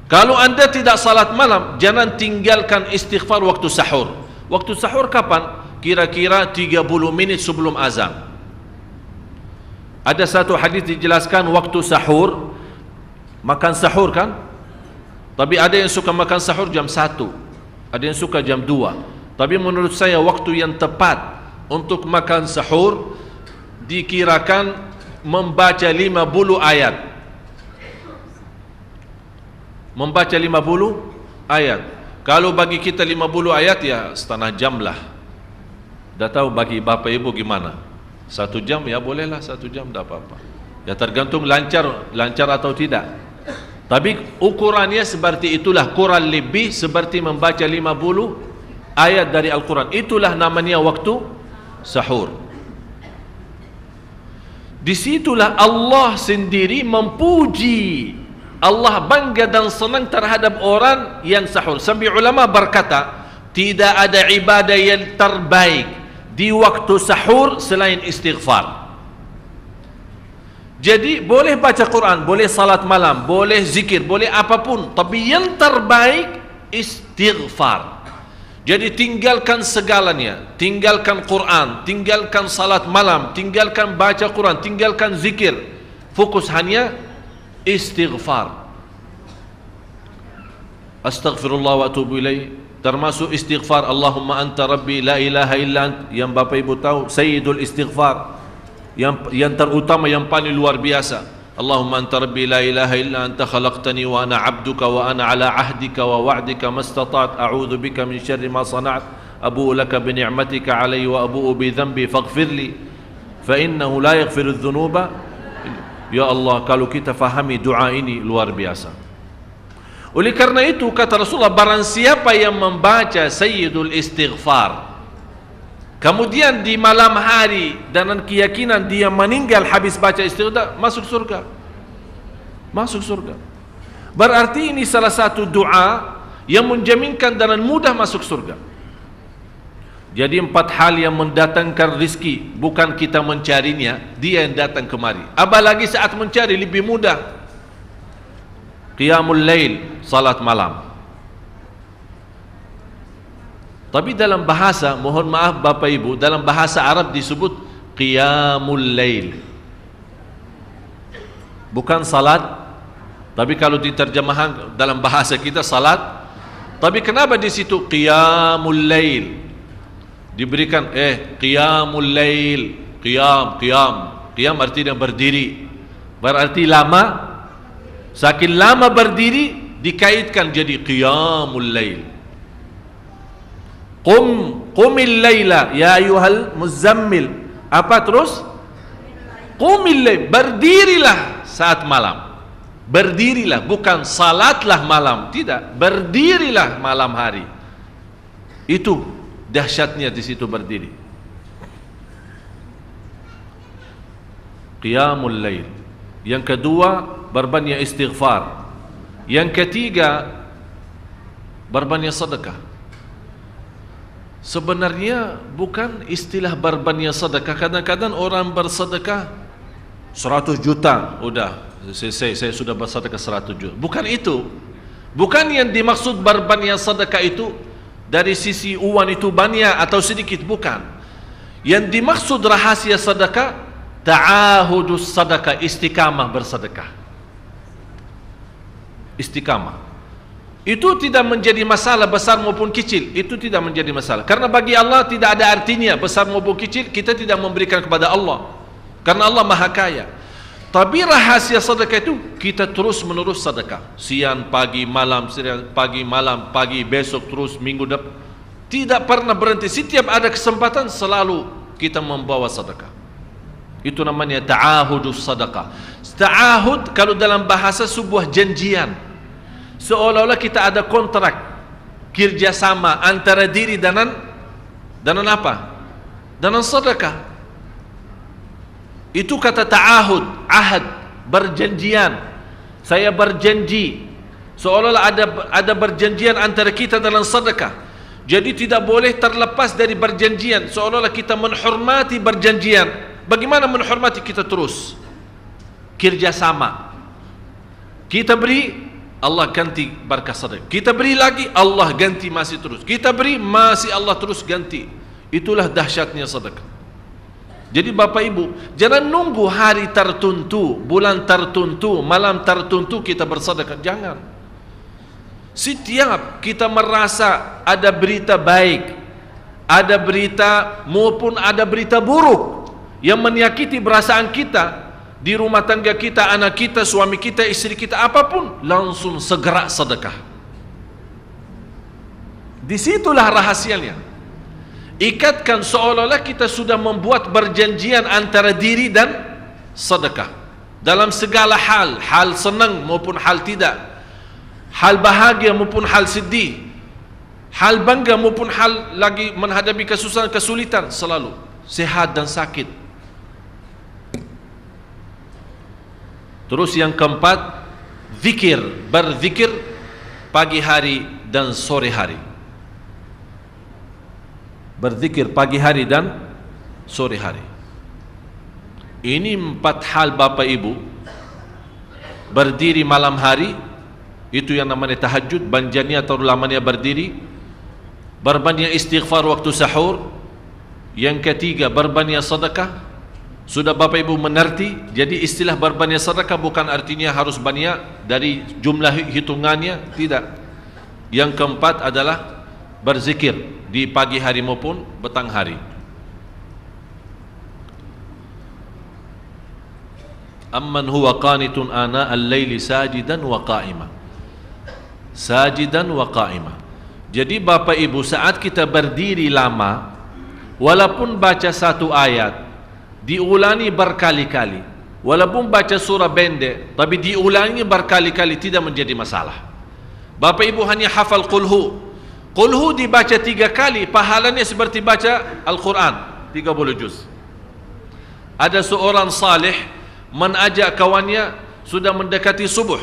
Kalau anda tidak salat malam, jangan tinggalkan istighfar waktu sahur. Waktu sahur kapan? Kira-kira 30 menit sebelum azan. Ada satu hadis dijelaskan waktu sahur, makan sahur kan? Tapi ada yang suka makan sahur jam 1, ada yang suka jam 2. Tapi menurut saya waktu yang tepat untuk makan sahur dikirakan membaca 50 ayat. Membaca 50 ayat. Kalau bagi kita 50 ayat ya setengah jam lah. Dah tahu bagi Bapak Ibu gimana? 1 jam ya bolehlah, 1 jam tak apa-apa. Ya tergantung lancar atau tidak. Tapi ukurannya seperti itulah, kurang lebih seperti membaca 50 ayat dari Al-Quran. Itulah namanya waktu sahur. Disitulah Allah sendiri memuji, Allah bangga dan senang terhadap orang yang sahur. Sampai ulama berkata, tidak ada ibadah yang terbaik di waktu sahur selain istighfar. Jadi boleh baca Quran, boleh salat malam, boleh zikir, boleh apapun, tapi yang terbaik istighfar. Jadi tinggalkan segalanya, tinggalkan Quran, tinggalkan salat malam, tinggalkan baca Quran, tinggalkan zikir, fokus hanya istighfar. Astaghfirullah wa atubu ilaih. Termasuk istighfar Allahumma anta rabbi la ilaha illa ant, yang Bapak Ibu tahu sayyidul istighfar, yang terutama, yang paling luar biasa. Allahumma anta rabbi la ilaha illa anta khalaqtani wa ana abduka wa ana ala ahdika wa wa'dika mastata'at a'udzu bika min syarri ma sana'at abu'u laka bi ni'matika alayya wa abu'u bi dhanbi faghfirli fa innahu la yaghfiru dzunuba. Ya Allah, kalau kita fahami doa ini luar biasa. Oleh karena itu kata Rasulullah, barang siapa yang membaca sayyidul istighfar kemudian di malam hari dengan keyakinan dia meninggal habis baca istighfar, masuk surga. Masuk surga. Berarti ini salah satu doa yang menjaminkan dengan mudah masuk surga. Jadi 4 hal yang mendatangkan rizki, bukan kita mencarinya, dia yang datang kemari. Apalagi saat mencari lebih mudah. Qiyamul lail, salat malam. Tapi dalam bahasa, mohon maaf Bapak Ibu, dalam bahasa Arab disebut qiyamul lail, bukan salat. Tapi kalau diterjemahkan dalam bahasa kita salat. Tapi kenapa di situ qiyamul lail? Diberikan qiyamul lail, qiyam artinya berdiri. Berarti lama. Saking lama berdiri dikaitkan jadi qiyamul lail. Qumil laila ya ayyuhal muzammil. Apa terus? Qumil lail, berdirilah saat malam. Berdirilah, bukan salatlah malam, tidak, berdirilah malam hari. Itu dahsyatnya di situ berdiri. Qiyamul lail. Yang kedua, berbanyak istighfar. Yang ketiga, berbanyak sedekah. Sebenarnya bukan istilah berbanyak sedekah. Kadang-kadang orang bersedekah 100 juta, udah saya sudah bersedekah 100 juta. Bukan itu. Bukan yang dimaksud berbanyak sedekah itu dari sisi uang itu banyak atau sedikit, bukan. Yang dimaksud rahasia sedekah, ta'ahudus sedekah, istiqamah bersedekah. Istiqamah. Itu tidak menjadi masalah besar maupun kecil. Itu tidak menjadi masalah. Karena bagi Allah tidak ada artinya besar maupun kecil. Kita tidak memberikan kepada Allah, karena Allah Maha Kaya. Tapi rahasia sedekah itu kita terus menerus sedekah. Siang, pagi, malam, siang, pagi, malam, pagi, besok, terus minggu depan. Tidak pernah berhenti. Setiap ada kesempatan selalu kita membawa sedekah. Itu namanya ta'ahudus sedekah. Ta'ahud kalau dalam bahasa sebuah janjian. Seolah-olah kita ada kontrak kerjasama antara diri dengan apa? Dengan sedekah. Itu kata ta'ahud, ahad, berjanjian. Saya berjanji. Seolah-olah ada berjanjian antara kita dalam sedekah. Jadi tidak boleh terlepas dari berjanjian. Seolah-olah kita menghormati berjanjian. Bagaimana menghormati? Kita terus kerjasama. Kita beri, Allah ganti berkah sedekah. Kita beri lagi, Allah ganti masih terus. Kita beri, masih Allah terus ganti. Itulah dahsyatnya sedekah. Jadi Bapak Ibu, jangan nunggu hari tertentu, bulan tertentu, malam tertentu kita bersedekah. Jangan. Setiap kita merasa ada berita baik, ada berita maupun ada berita buruk yang menyakiti perasaan kita, di rumah tangga kita, anak kita, suami kita, istri kita, apapun, langsung segera sedekah. Disitulah rahasianya. Ikatkan seolah-olah kita sudah membuat perjanjian antara diri dan sedekah. Dalam segala hal, hal senang maupun hal tidak, hal bahagia maupun hal sedih, hal bangga maupun hal lagi menghadapi kesusahan, kesulitan, selalu sehat dan sakit. Terus yang keempat, zikir, berzikir pagi hari dan sore hari. Berzikir pagi hari dan sore hari. Ini 4 hal Bapak Ibu. Berdiri malam hari, itu yang namanya tahajud, banjanya atau lamanya berdiri. Berbanyak istighfar waktu sahur. Yang ketiga, berbanyak sedekah. Sudah Bapak Ibu mengerti? Jadi istilah berbanyak sedekah bukan artinya harus banyak dari jumlah hitungannya, tidak. Yang keempat adalah berzikir di pagi hari maupun petang hari. Amman huwa qanitun ana al-laili sajidan wa qa'ima. Sajidan wa qa'ima. Jadi Bapak Ibu, saat kita berdiri lama, walaupun baca satu ayat, diulangi berkali-kali, walaupun baca surah pendek, tapi diulangi berkali-kali, tidak menjadi masalah. Bapak Ibu hanya hafal qulhu, Qul hu dibaca 3 kali, pahalanya seperti baca Al-Quran 30 juz. Ada seorang salih mengajak kawannya, sudah mendekati subuh,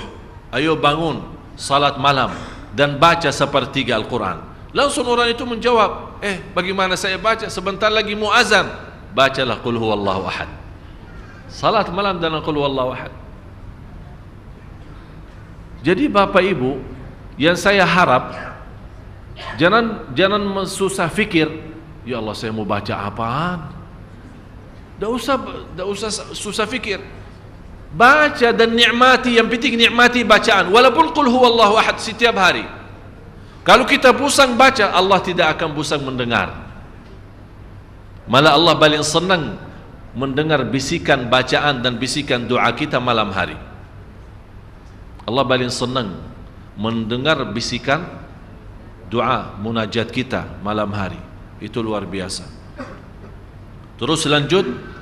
ayo bangun salat malam dan baca sepertiga Al-Quran. Langsung orang itu menjawab, bagaimana saya baca, sebentar lagi mau azan. Bacalah Qul huwallahu ahad, salat malam dan Qul huwallahu ahad. Jadi Bapak Ibu, yang saya harap, jangan susah fikir, ya Allah saya mau baca apaan. Tidak usah susah fikir. Baca dan nikmati, yang penting nikmati bacaan. Walaupun Qul huwallahu ahad setiap hari. Kalau kita pusing baca, Allah tidak akan pusing mendengar. Malah Allah paling senang mendengar bisikan bacaan dan bisikan doa kita malam hari. Allah paling senang mendengar bisikan doa munajat kita malam hari. Itu luar biasa. Terus lanjut.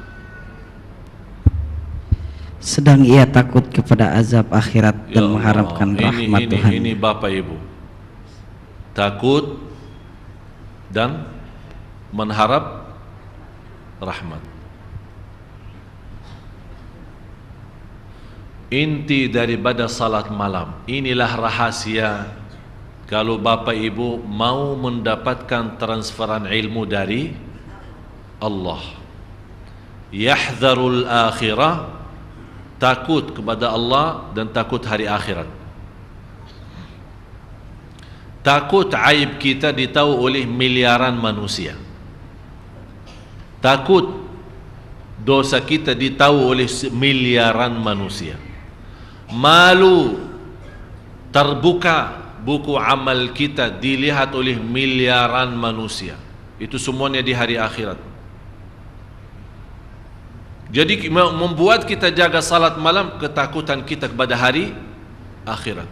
Sedang ia takut kepada azab akhirat dan mengharapkan rahmat Tuhan. Ini Bapak Ibu, takut dan mengharap rahmat. Inti daripada salat malam, inilah rahasia kalau Bapak Ibu mau mendapatkan transferan ilmu dari Allah. Yahdharul akhirah, takut kepada Allah dan takut hari akhirat. Takut aib kita ditahu oleh miliaran manusia. Takut dosa kita ditahu oleh miliaran manusia. Malu terbuka buku amal kita dilihat oleh miliaran manusia. Itu semuanya di hari akhirat. Jadi membuat kita jaga salat malam ketakutan kita kepada hari akhirat.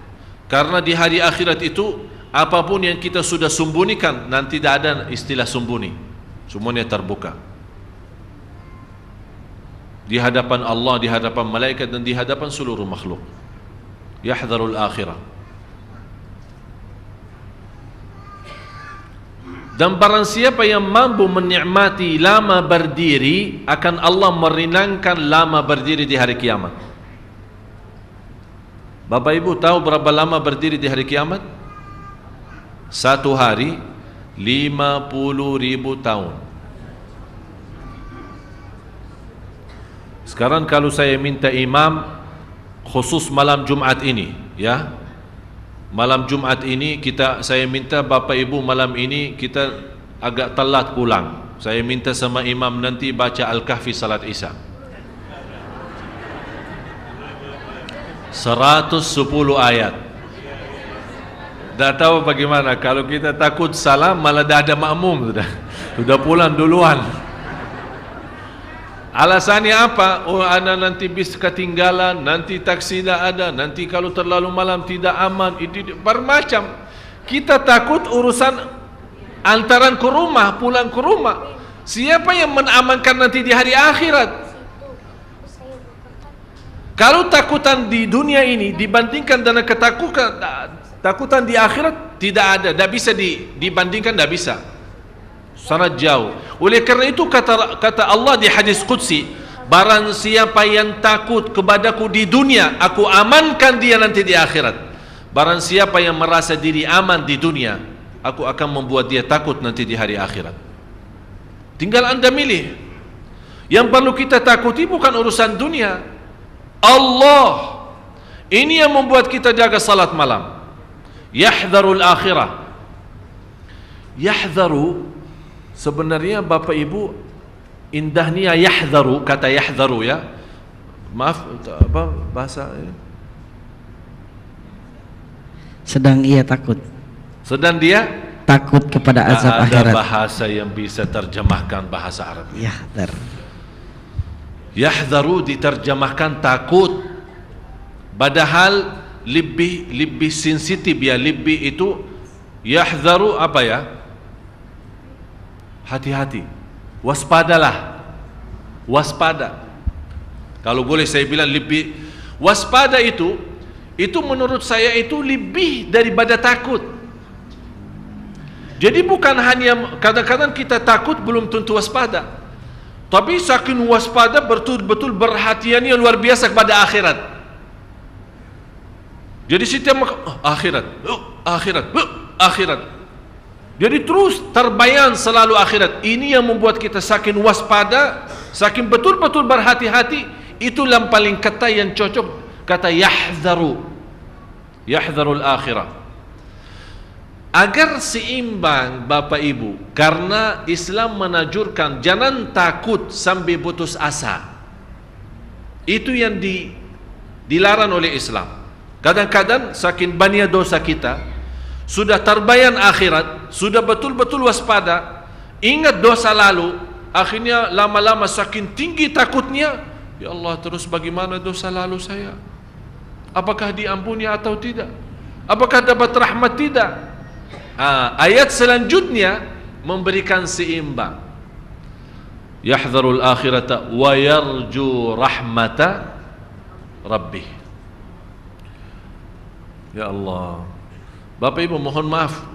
Karena di hari akhirat itu apapun yang kita sudah sembunyikan nanti tidak ada istilah sembunyi. Semuanya terbuka. Di hadapan Allah, di hadapan malaikat dan di hadapan seluruh makhluk. Yahdharul akhirah. Dan barang siapa yang mampu menikmati lama berdiri, akan Allah meringankan lama berdiri di hari kiamat. Bapak Ibu tahu berapa lama berdiri di hari kiamat? 1 hari 50.000 tahun. Sekarang kalau saya minta imam khusus malam Jumat ini, ya, malam Jumat ini saya minta Bapak Ibu malam ini kita agak telat pulang. Saya minta sama imam nanti baca Al-Kahfi salat Isya 110 ayat. Dah tahu bagaimana kalau kita takut salah malah dah ada makmum sudah pulang duluan. Alasannya apa? Oh, ana nanti bis ketinggalan, nanti taksi tidak ada, nanti kalau terlalu malam tidak aman. Itu bermacam. Kita takut urusan antaran ke rumah, pulang ke rumah. Siapa yang menamankan nanti di hari akhirat? Kalau takutan di dunia ini dibandingkan dengan takutan di akhirat, tidak ada, tidak bisa dibandingkan, tidak bisa. Sangat jauh. Oleh kerana itu kata Allah di hadis qudsi, barang siapa yang takut kepadaku di dunia, aku amankan dia nanti di akhirat. Barang siapa yang merasa diri aman di dunia, aku akan membuat dia takut nanti di hari akhirat. Tinggal anda milih. Yang perlu kita takuti bukan urusan dunia, Allah. Ini yang membuat kita jaga salat malam. Yahdharul akhirah. Yahdharu sebenarnya Bapak Ibu indahnya yahdharu, kata yahdharu ya. Maaf apa bahasa ini? Sedang ia takut. Sedang dia takut kepada azab akhirat. Ada bahasa yang bisa terjemahkan bahasa Arab. Yahdhar. Yahdharu diterjemahkan takut. Padahal lebih sensitif ya, lebih itu yahdharu apa ya? Hati-hati, waspadalah, waspada. Kalau boleh saya bilang lebih waspada itu menurut saya itu lebih daripada takut. Jadi bukan hanya kadang-kadang kita takut belum tentu waspada, tapi saking waspada betul-betul perhatiannya luar biasa kepada akhirat. Jadi setiap akhirat, akhirat. Jadi terus terbayang selalu akhirat. Ini yang membuat kita saking waspada, saking betul-betul berhati-hati. Itulah yang paling kata yang cocok, kata yahdharul akhirah. Agar seimbang Bapak Ibu, karena Islam menanjurkan jangan takut sampai putus asa. Itu yang dilarang oleh Islam. Kadang-kadang saking banyak dosa kita, sudah terbayang akhirat, sudah betul-betul waspada, ingat dosa lalu, akhirnya lama-lama saking tinggi takutnya, ya Allah, terus bagaimana dosa lalu saya? Apakah diampuni atau tidak? Apakah dapat rahmat tidak? Ayat selanjutnya memberikan seimbang. Yahdharul akhirata wa yarju rahmata rabbih. Ya Allah, Bapak Ibu mohon maaf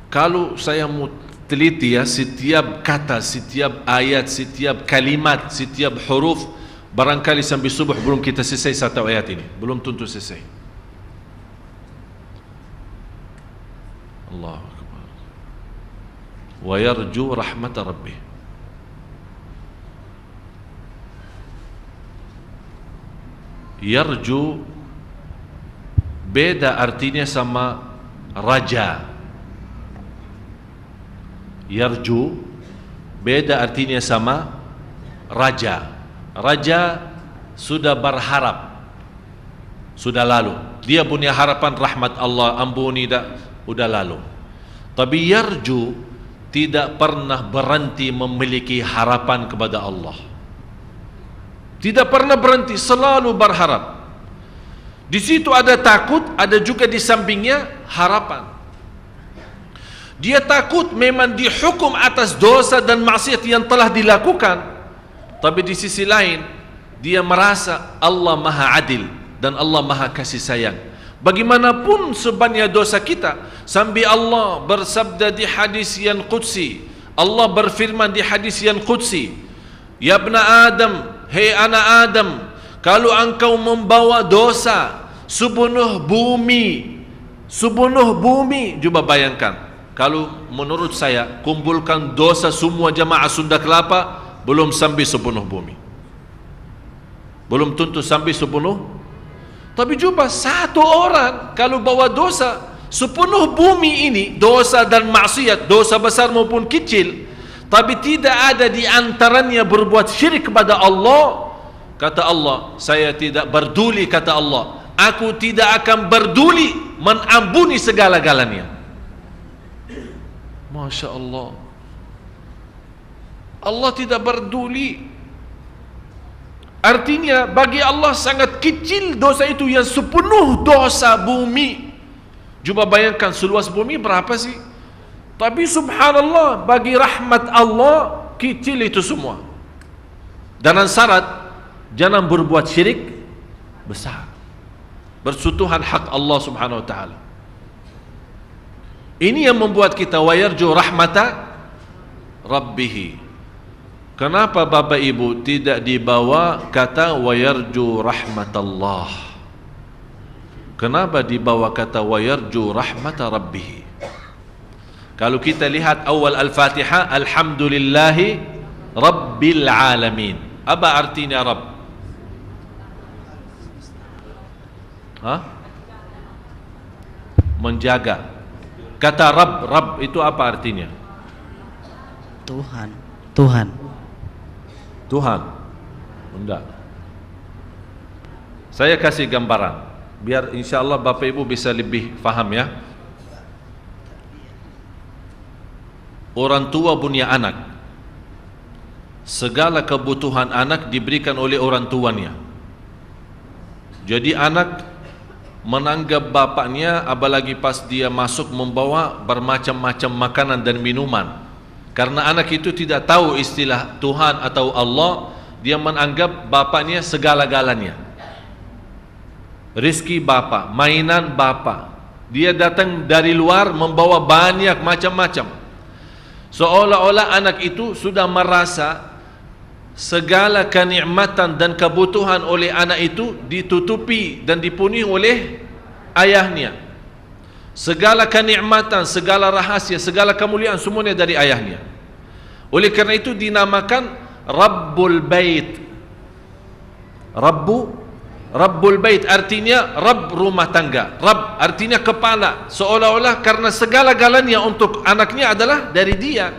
kalau saya mau teliti ya, setiap kata, setiap ayat, setiap kalimat, setiap huruf, barangkali sampai subuh belum kita selesai satu ayat ini, belum tentu selesai. Allahu Akbar. Wa yarju rahmata rabbih. Yarju beda artinya sama raja. Yarju beda artinya sama raja. Raja sudah berharap, sudah lalu. Dia punya harapan rahmat Allah, ampuni dah, udah lalu. Tapi yarju tidak pernah berhenti memiliki harapan kepada Allah. Tidak pernah berhenti, selalu berharap. Di situ ada takut, ada juga di sampingnya harapan. Dia takut memang dihukum atas dosa dan maksiat yang telah dilakukan, tapi di sisi lain dia merasa Allah Maha Adil dan Allah Maha Kasih Sayang. Bagaimanapun sebanyak dosa kita, sampai Allah bersabda di hadis yang qudsi, Allah berfirman di hadis yang qudsi, ya ibna Adam, hei anak Adam, kalau engkau membawa dosa sepenuh bumi, coba bayangkan, kalau menurut saya kumpulkan dosa semua jamaah Sunda Kelapa, belum sampai sepenuh bumi, belum tentu sampai sepenuh. Tapi coba satu orang kalau bawa dosa sepenuh bumi ini, dosa dan maksiat, dosa besar maupun kecil, tapi tidak ada di antaranya berbuat syirik kepada Allah, kata Allah, saya tidak berduli, kata Allah, aku tidak akan berduli mengampuni segala-galanya. Masya Allah, Allah tidak berduli. Artinya bagi Allah sangat kecil dosa itu yang sepenuh dosa bumi. Coba bayangkan seluas bumi berapa sih? Tapi subhanallah, bagi rahmat Allah kecil itu semua. Dan syarat jangan berbuat syirik besar, bersentuhan hak Allah subhanahu wa ta'ala. Ini yang membuat kita wayarju rahmata rabbihi. Kenapa Bapak Ibu tidak dibawa kata wayarju rahmatallah? Kenapa dibawa kata wayarju rahmata rabbih? Kalau kita lihat awal Al-Fatihah, alhamdulillahi rabbil alamin. Apa artinya Rabb? Menjaga. Kata Rabb itu apa artinya? Tuhan. Enggak. Saya kasih gambaran biar insyaallah Bapak Ibu bisa lebih faham ya. Orang tua punya anak, segala kebutuhan anak diberikan oleh orang tuanya. Jadi anak menanggap bapaknya, apalagi pas dia masuk membawa bermacam-macam makanan dan minuman. Karena anak itu tidak tahu istilah Tuhan atau Allah, dia menganggap bapaknya segala-galanya. Rizki bapak, mainan bapak, Dia datang dari luar membawa banyak macam-macam. Seolah-olah anak itu sudah merasa segala kenikmatan dan kebutuhan oleh anak itu ditutupi dan dipenuhi oleh ayahnya. Segala kenikmatan, segala rahasia, segala kemuliaan semuanya dari ayahnya. Oleh kerana itu dinamakan Rabbul Bait. Rabbul Bait artinya Rabb rumah tangga. Rabb artinya kepala. Seolah-olah karena segala-galanya untuk anaknya adalah dari dia.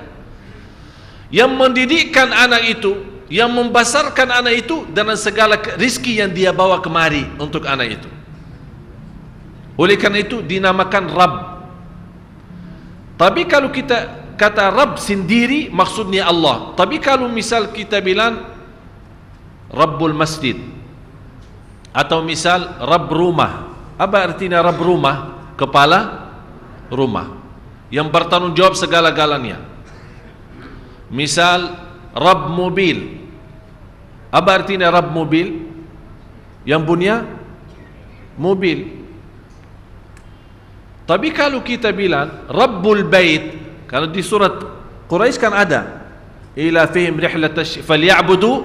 Yang mendidikkan anak itu, yang membesarkan anak itu dengan segala rizki yang dia bawa kemari untuk anak itu. Oleh kerana itu dinamakan Rabb. Tapi kalau kita kata Rabb sendiri maksudnya Allah. Tapi kalau misal kita bilang Rabbul Masjid atau misal Rabb rumah, apa artinya Rabb rumah? Kepala rumah yang bertanggung jawab segala-galanya. Misal Rabb mobil, apa artinya Rabb mobil? Yang punya mobil. Tapi kalau kita bilang Rabbul Bait, kalau di surat Quraisy kan ada ila fihim rihlatash falyabudu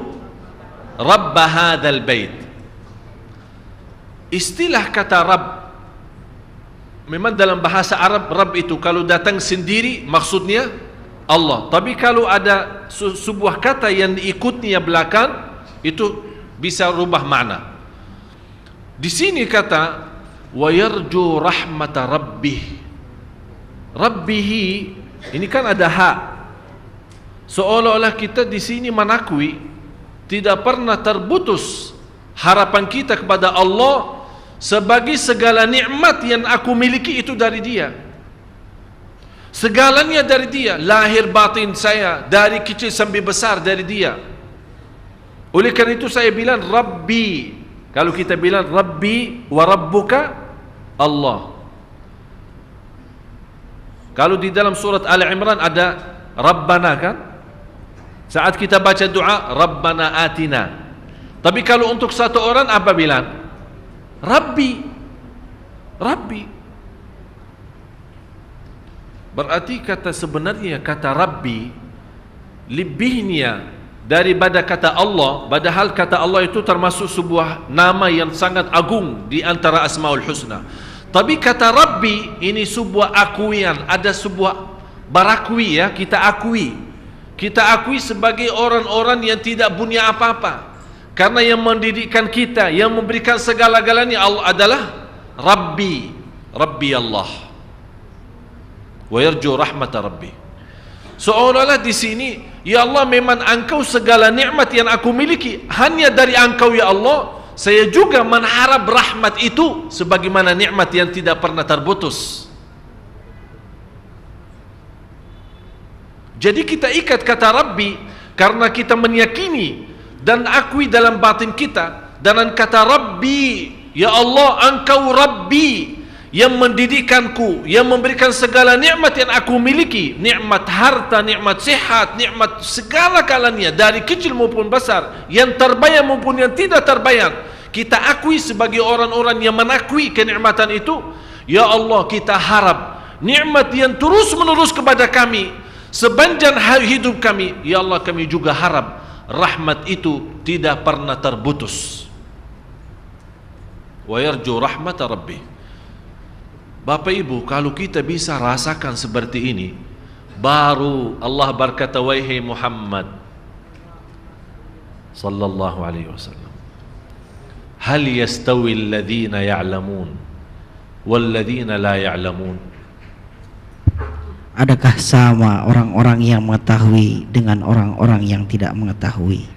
rabb hadzal bait. Istilah kata Rabb memang dalam bahasa Arab Rabb itu kalau datang sendiri maksudnya Allah. Tapi kalau ada sebuah kata yang diikutnya belakang itu bisa rubah makna. Di sini kata wa yarju rahmata rabbih. Rabbihi ini kan ada hak. Seolah-olah kita di sini menakui tidak pernah terputus harapan kita kepada Allah sebagai segala nikmat yang aku miliki itu dari Dia. Segalanya dari Dia, lahir batin saya dari kecil sampai besar dari Dia. Oleh kerana itu saya bilang Rabbi. Kalau kita bilang Rabbi wa Rabbuka Allah. Kalau di dalam surat Al Imran ada Rabbana kan? Saat kita baca doa Rabbana atina. Tapi kalau untuk satu orang apa bilang? Rabbi. Rabbi. Berarti kata sebenarnya kata Rabbi lebihnya daripada kata Allah, padahal kata Allah itu termasuk sebuah nama yang sangat agung di antara Asmaul Husna. Tapi kata Rabbi ini sebuah akuian, ada sebuah barakui ya, kita akui. Kita akui sebagai orang-orang yang tidak punya apa-apa. Karena yang mendidikkan kita, yang memberikan segala-galanya Allah adalah Rabbi. Rabbi Allah. Wa yarju rahmata Rabbi. Seolah-olah di sini, ya Allah memang Engkau segala nikmat yang aku miliki hanya dari Engkau ya Allah. Saya juga mengharap rahmat itu sebagaimana nikmat yang tidak pernah terputus. Jadi kita ikat kata Rabbi karena kita meyakini dan akui dalam batin kita dengan kata Rabbi, ya Allah Engkau Rabbi yang mendidikkanku, yang memberikan segala nikmat yang aku miliki, nikmat harta, nikmat sehat, nikmat segala-galanya dari kecil maupun besar, yang terbayang maupun yang tidak terbayang. Kita akui sebagai orang-orang yang menakui kenikmatan itu. Ya Allah, kita harap nikmat yang terus-menerus kepada kami sepanjang hidup kami. Ya Allah, kami juga harap rahmat itu tidak pernah terputus. Wa yarju rahmata Rabbi. Bapak Ibu, kalau kita bisa rasakan seperti ini, baru Allah berkata, wahai Muhammad sallallahu alaihi wasallam, hal yastawi alladhina ya'lamun wal ladhina la ya'lamun. Adakah sama orang-orang yang mengetahui dengan orang-orang yang tidak mengetahui?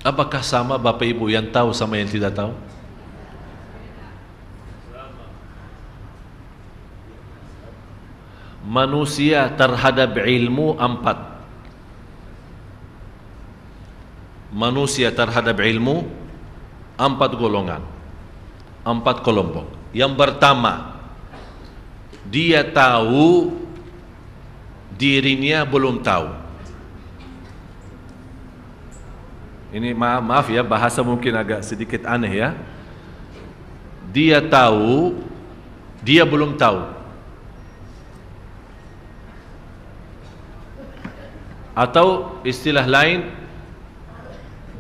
Apakah sama Bapak Ibu yang tahu sama yang tidak tahu? Manusia terhadap ilmu empat. Manusia terhadap ilmu empat golongan, empat kelompok. Yang pertama, dia tahu dirinya belum tahu. Ini maaf ya, bahasa mungkin agak sedikit aneh ya. Dia tahu dia belum tahu. Atau istilah lain,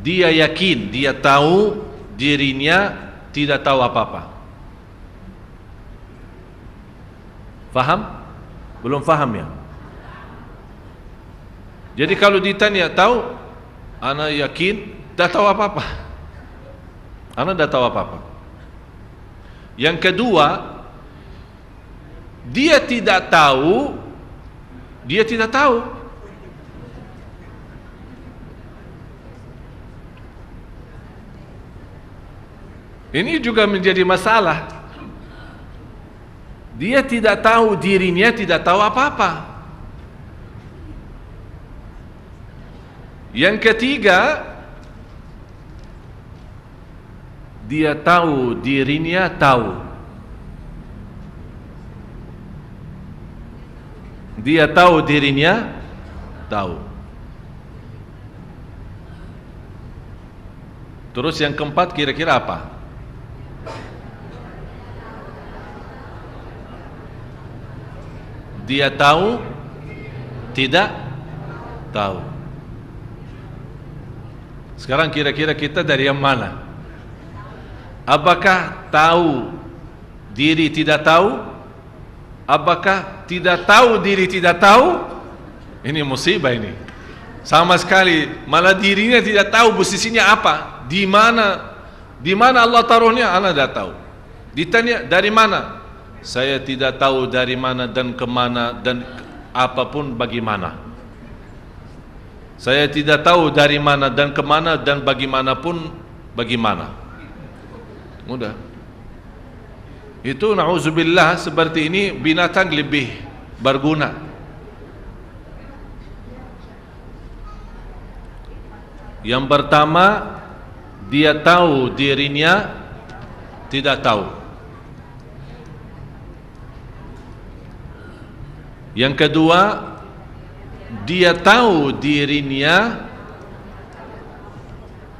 dia yakin, dia tahu dirinya tidak tahu apa-apa. Faham? Belum faham ya? Jadi kalau ditanya tahu, ana yakin dah tahu apa-apa. Ana dah tahu apa-apa. Yang kedua, dia tidak tahu, dia tidak tahu. Ini juga menjadi masalah. Dia tidak tahu dirinya, tidak tahu apa-apa. Yang ketiga, dia tahu dirinya tahu. Dia tahu dirinya tahu. Terus yang keempat kira-kira apa? Dia tahu tidak tahu. Sekarang kira-kira kita dari yang mana? Apakah tahu diri tidak tahu? Apakah tidak tahu diri tidak tahu? Ini musibah ini. Sama sekali malah dirinya tidak tahu posisinya apa, di mana Allah taruhnya, ana tidak tahu. Ditanya dari mana? Saya tidak tahu dari mana dan kemana dan apapun bagaimana. Saya tidak tahu dari mana dan kemana dan bagaimanapun bagaimana. Mudah. Itu na'udzubillah, seperti ini binatang lebih berguna. Yang pertama, dia tahu dirinya tidak tahu. Yang kedua, dia tahu dirinya,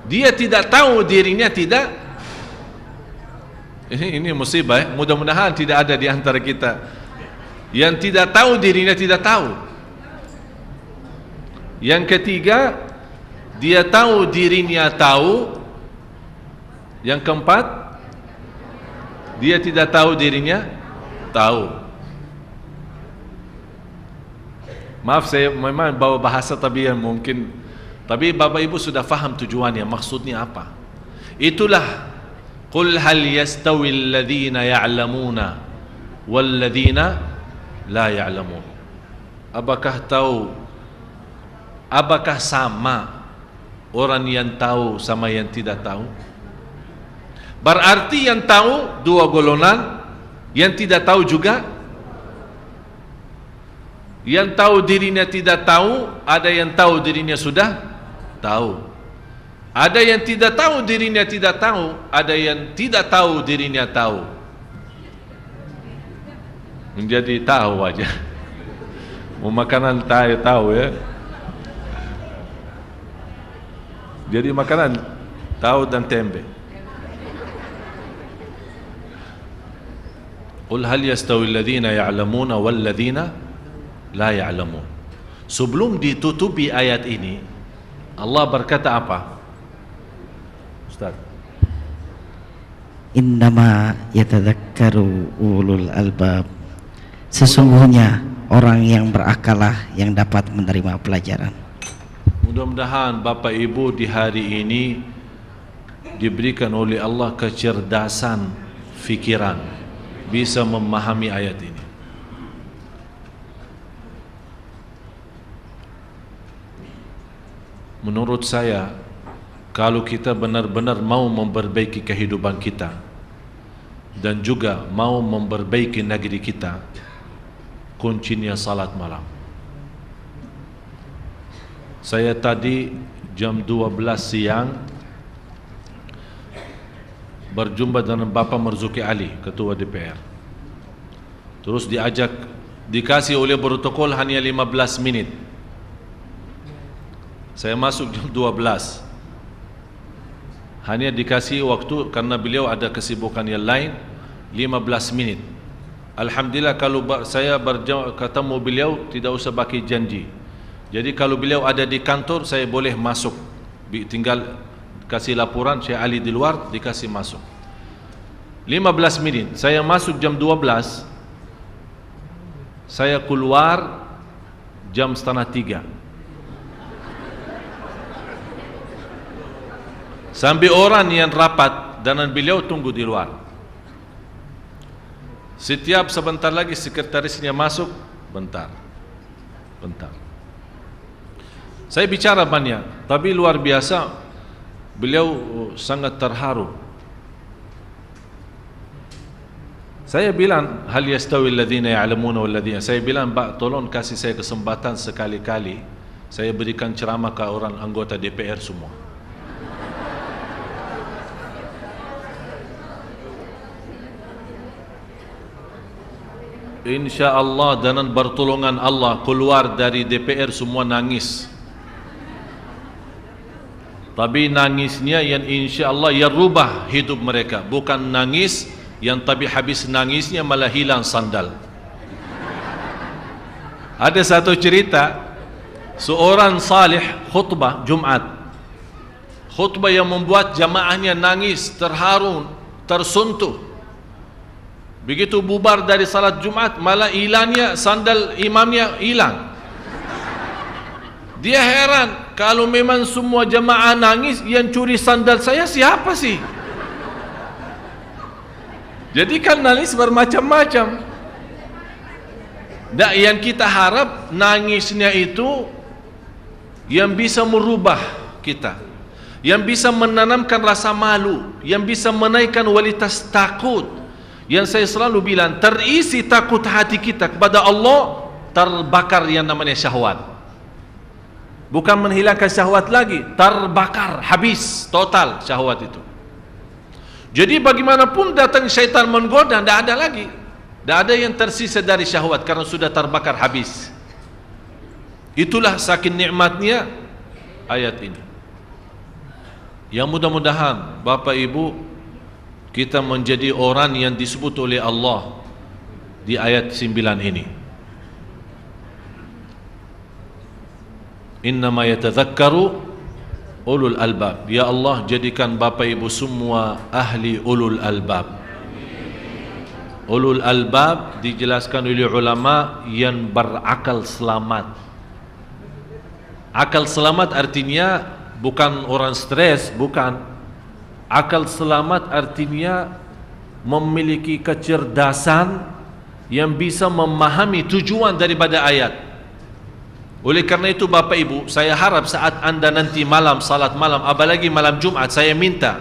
dia tidak tahu dirinya tidak. Ini musibah. Mudah-mudahan tidak ada di antara kita yang tidak tahu dirinya tidak tahu. Yang ketiga, dia tahu dirinya tahu. Yang keempat, dia tidak tahu dirinya tahu. Maaf, saya memang bawa bahasa tabian mungkin, tapi Bapak Ibu sudah faham tujuannya, maksudnya apa. Itulah qul hal yastawi alladhina ya'lamuna walladhina la ya'lamun. Apakah sama orang yang tahu sama yang tidak tahu? Berarti yang tahu dua golongan, yang tidak tahu juga. Yang tahu dirinya tidak tahu, ada yang tahu dirinya sudah tahu. Ada yang tidak tahu dirinya tidak tahu, ada yang tidak tahu dirinya tahu. Menjadi tahu aja. Mau makanan tahu ya. Jadi makanan tahu dan tempe. Qul hal yastawi alladhina ya'lamuna wal ladhina la ya'lamun. Sebelum ditutupi ayat ini, Allah berkata apa? Ustaz. Innama yatadzakkaru ulul albab. Sesungguhnya orang yang berakalah yang dapat menerima pelajaran. Mudah-mudahan Bapak Ibu di hari ini diberikan oleh Allah kecerdasan fikiran, bisa memahami ayat ini. Menurut saya, kalau kita benar-benar mau memperbaiki kehidupan kita dan juga mau memperbaiki negeri kita, kuncinya salat malam. Saya tadi jam 12 siang berjumpa dengan Bapak Marzuki Ali, Ketua DPR. Terus dikasih oleh protokol hanya 15 menit. Saya masuk jam 12. Hanya dikasih waktu karena beliau ada kesibukan yang lain 15 menit. Alhamdulillah kalau saya ketemu beliau tidak usah bagi janji. Jadi kalau beliau ada di kantor, saya boleh masuk, tinggal kasih laporan Syekh Ali di luar, dikasih masuk. 15 menit, saya masuk jam 12, saya keluar jam 2:30. Sampai orang yang rapat dengan beliau tunggu di luar. Setiap sebentar lagi sekretarisnya masuk, bentar. Saya bicara banyak, tapi luar biasa beliau sangat terharu. Saya bilang, hal yastawi alladhina ya'lamuna wal ladzina. Saya bilang, Pak, tolong kasih saya kesempatan sekali-kali saya berikan ceramah ke orang anggota DPR semua. InsyaAllah dengan pertolongan Allah keluar dari DPR semua nangis. Tapi nangisnya yang insyaAllah yang rubah hidup mereka, bukan nangis yang tapi habis nangisnya malah hilang sandal. Ada satu cerita, seorang salih khutbah Jumat, khutbah yang membuat jamaahnya nangis, terharu, tersentuh. Begitu bubar dari salat Jumat, malah hilangnya sandal imamnya hilang. Dia heran, kalau memang semua jamaah nangis, yang curi sandal saya siapa sih? Jadi kan nangis bermacam-macam. Dan yang kita harap nangisnya itu yang bisa merubah kita, yang bisa menanamkan rasa malu, yang bisa menaikkan kualitas takut. Yang saya selalu bilang, terisi takut hati kita kepada Allah, terbakar yang namanya syahwat. Bukan menghilangkan syahwat lagi, terbakar, habis total syahwat itu. Jadi bagaimanapun datang syaitan menggoda, tidak ada lagi, tidak ada yang tersisa dari syahwat karena sudah terbakar habis. Itulah saking nikmatnya ayat ini. Yang mudah-mudahan Bapak Ibu kita menjadi orang yang disebut oleh Allah di ayat 9 ini. Innama yatadzakkaru ulul albab. Ya Allah, jadikan Bapak Ibu semua ahli ulul albab. Ulul albab dijelaskan oleh ulama yang berakal selamat. Akal selamat artinya bukan orang stres, bukan. Akal selamat artinya memiliki kecerdasan yang bisa memahami tujuan daripada ayat. Oleh karena itu Bapak Ibu, saya harap saat anda nanti malam salat malam, apalagi malam Jumat, saya minta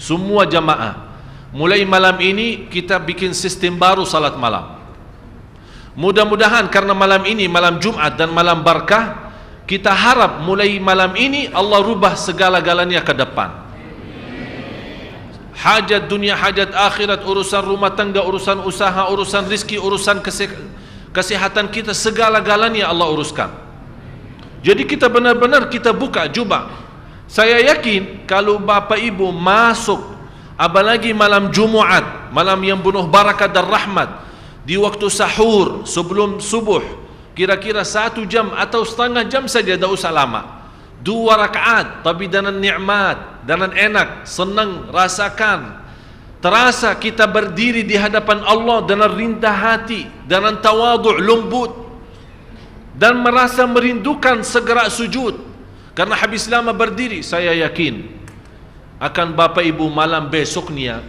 semua jamaah mulai malam ini kita bikin sistem baru salat malam. Mudah-mudahan karena malam ini malam Jumat dan malam berkah, kita harap mulai malam ini Allah rubah segala-galanya ke depan. Hajat dunia, hajat akhirat, urusan rumah tangga, urusan usaha, urusan rizki, urusan kesehatan kita, segala-galanya Allah uruskan. Jadi kita benar-benar kita buka jubah. Saya yakin kalau Bapak Ibu masuk, apalagi malam Jumat, malam yang penuh barakat dan rahmat, di waktu sahur sebelum subuh, kira-kira 1 jam atau setengah jam saja, tidak usah lama. 2 rakaat tapi dengan nikmat, dengan enak, senang, rasakan. Terasa kita berdiri di hadapan Allah dengan rindah hati, dengan tawadhu, lembut, dan merasa merindukan segera sujud. Karena habis lama berdiri, saya yakin akan Bapak Ibu malam besoknya,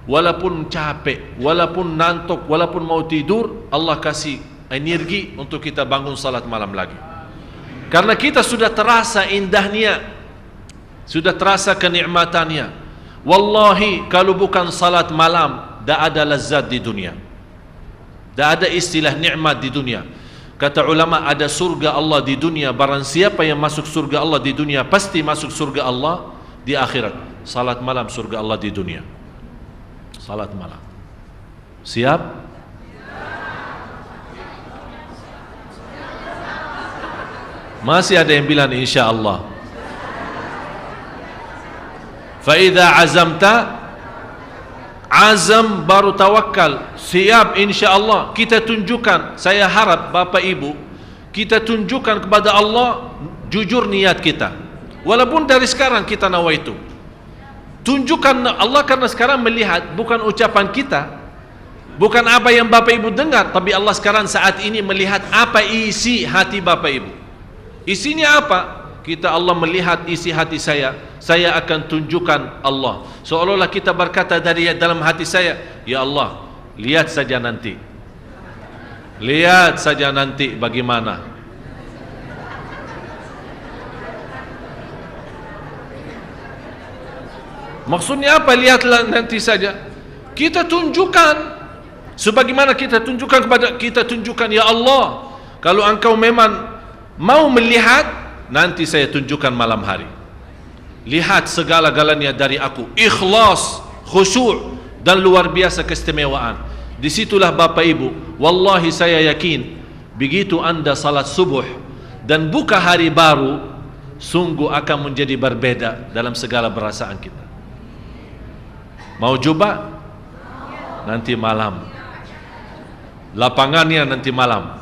walaupun capek, walaupun ngantuk, walaupun mau tidur, Allah kasih energi untuk kita bangun salat malam lagi. Karena kita sudah terasa indahnya, sudah terasa kenikmatannya. Wallahi kalau bukan salat malam, tak ada lazat di dunia, tak ada istilah nikmat di dunia. Kata ulama, ada surga Allah di dunia, barang siapa yang masuk surga Allah di dunia pasti masuk surga Allah di akhirat. Salat malam surga Allah di dunia. Salat malam. Siap? Masih ada yang bilang insyaallah. Fa idza azamta azam baru tawakal. Siap insya-Allah. Kita tunjukkan, saya harap Bapak Ibu, kita tunjukkan kepada Allah jujur niat kita. Walaupun dari sekarang kita nawaitu. Tunjukkan Allah, karena sekarang melihat bukan ucapan kita, bukan apa yang Bapak Ibu dengar, tapi Allah sekarang saat ini melihat apa isi hati Bapak Ibu. Isinya apa? Kita, Allah melihat isi hati saya akan tunjukkan Allah. Seolah-olah kita berkata dari dalam hati saya, ya Allah, lihat saja nanti. Lihat saja nanti bagaimana. Maksudnya apa? Lihatlah nanti saja. Kita tunjukkan, sebagaimana kita tunjukkan, ya Allah, kalau engkau memang mau melihat, nanti saya tunjukkan malam hari. Lihat segala-galanya dari aku, ikhlas, khusyuk, dan luar biasa keistimewaan. Disitulah Bapak Ibu, wallahi saya yakin, begitu anda salat subuh dan buka hari baru, sungguh akan menjadi berbeda dalam segala perasaan kita. Mau coba? Nanti malam. Lapangannya nanti malam.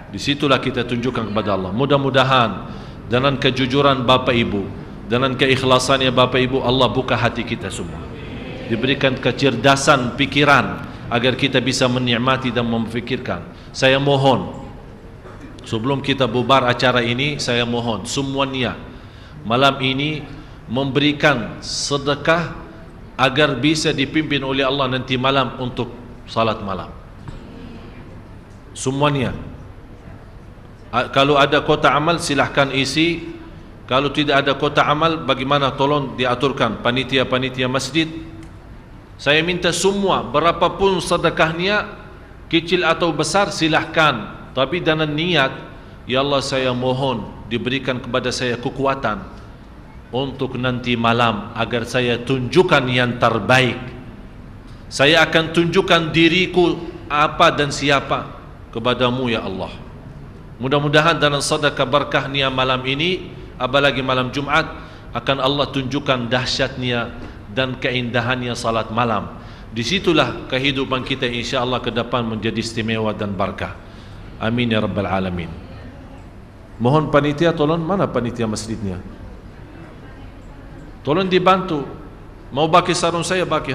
Disitulah kita tunjukkan kepada Allah. Mudah-mudahan dengan kejujuran Bapak Ibu, dengan keikhlasannya Bapak Ibu, Allah buka hati kita semua. Diberikan kecerdasan pikiran agar kita bisa menikmati dan memfikirkan. Saya mohon, sebelum kita bubar acara ini, saya mohon semuanya malam ini memberikan sedekah agar bisa dipimpin oleh Allah nanti malam untuk salat malam. Semuanya. Kalau ada kota amal silahkan isi. Kalau tidak ada kota amal, bagaimana tolong diaturkan panitia-panitia masjid. Saya minta semua, berapapun sedekahnya, kecil atau besar, silahkan. Tapi dengan niat, ya Allah saya mohon diberikan kepada saya kekuatan untuk nanti malam agar saya tunjukkan yang terbaik. Saya akan tunjukkan diriku apa dan siapa kepadamu ya Allah. Mudah-mudahan dalam sedekah berkahnya malam ini, apalagi malam Jumat, akan Allah tunjukkan dahsyatnya dan keindahannya salat malam. Disitulah kehidupan kita insya-Allah ke depan menjadi istimewa dan berkah. Amin ya rabbal alamin. Mohon panitia tolong, mana panitia masjidnya? Tolong dibantu. Mau bagi sarung saya, bagi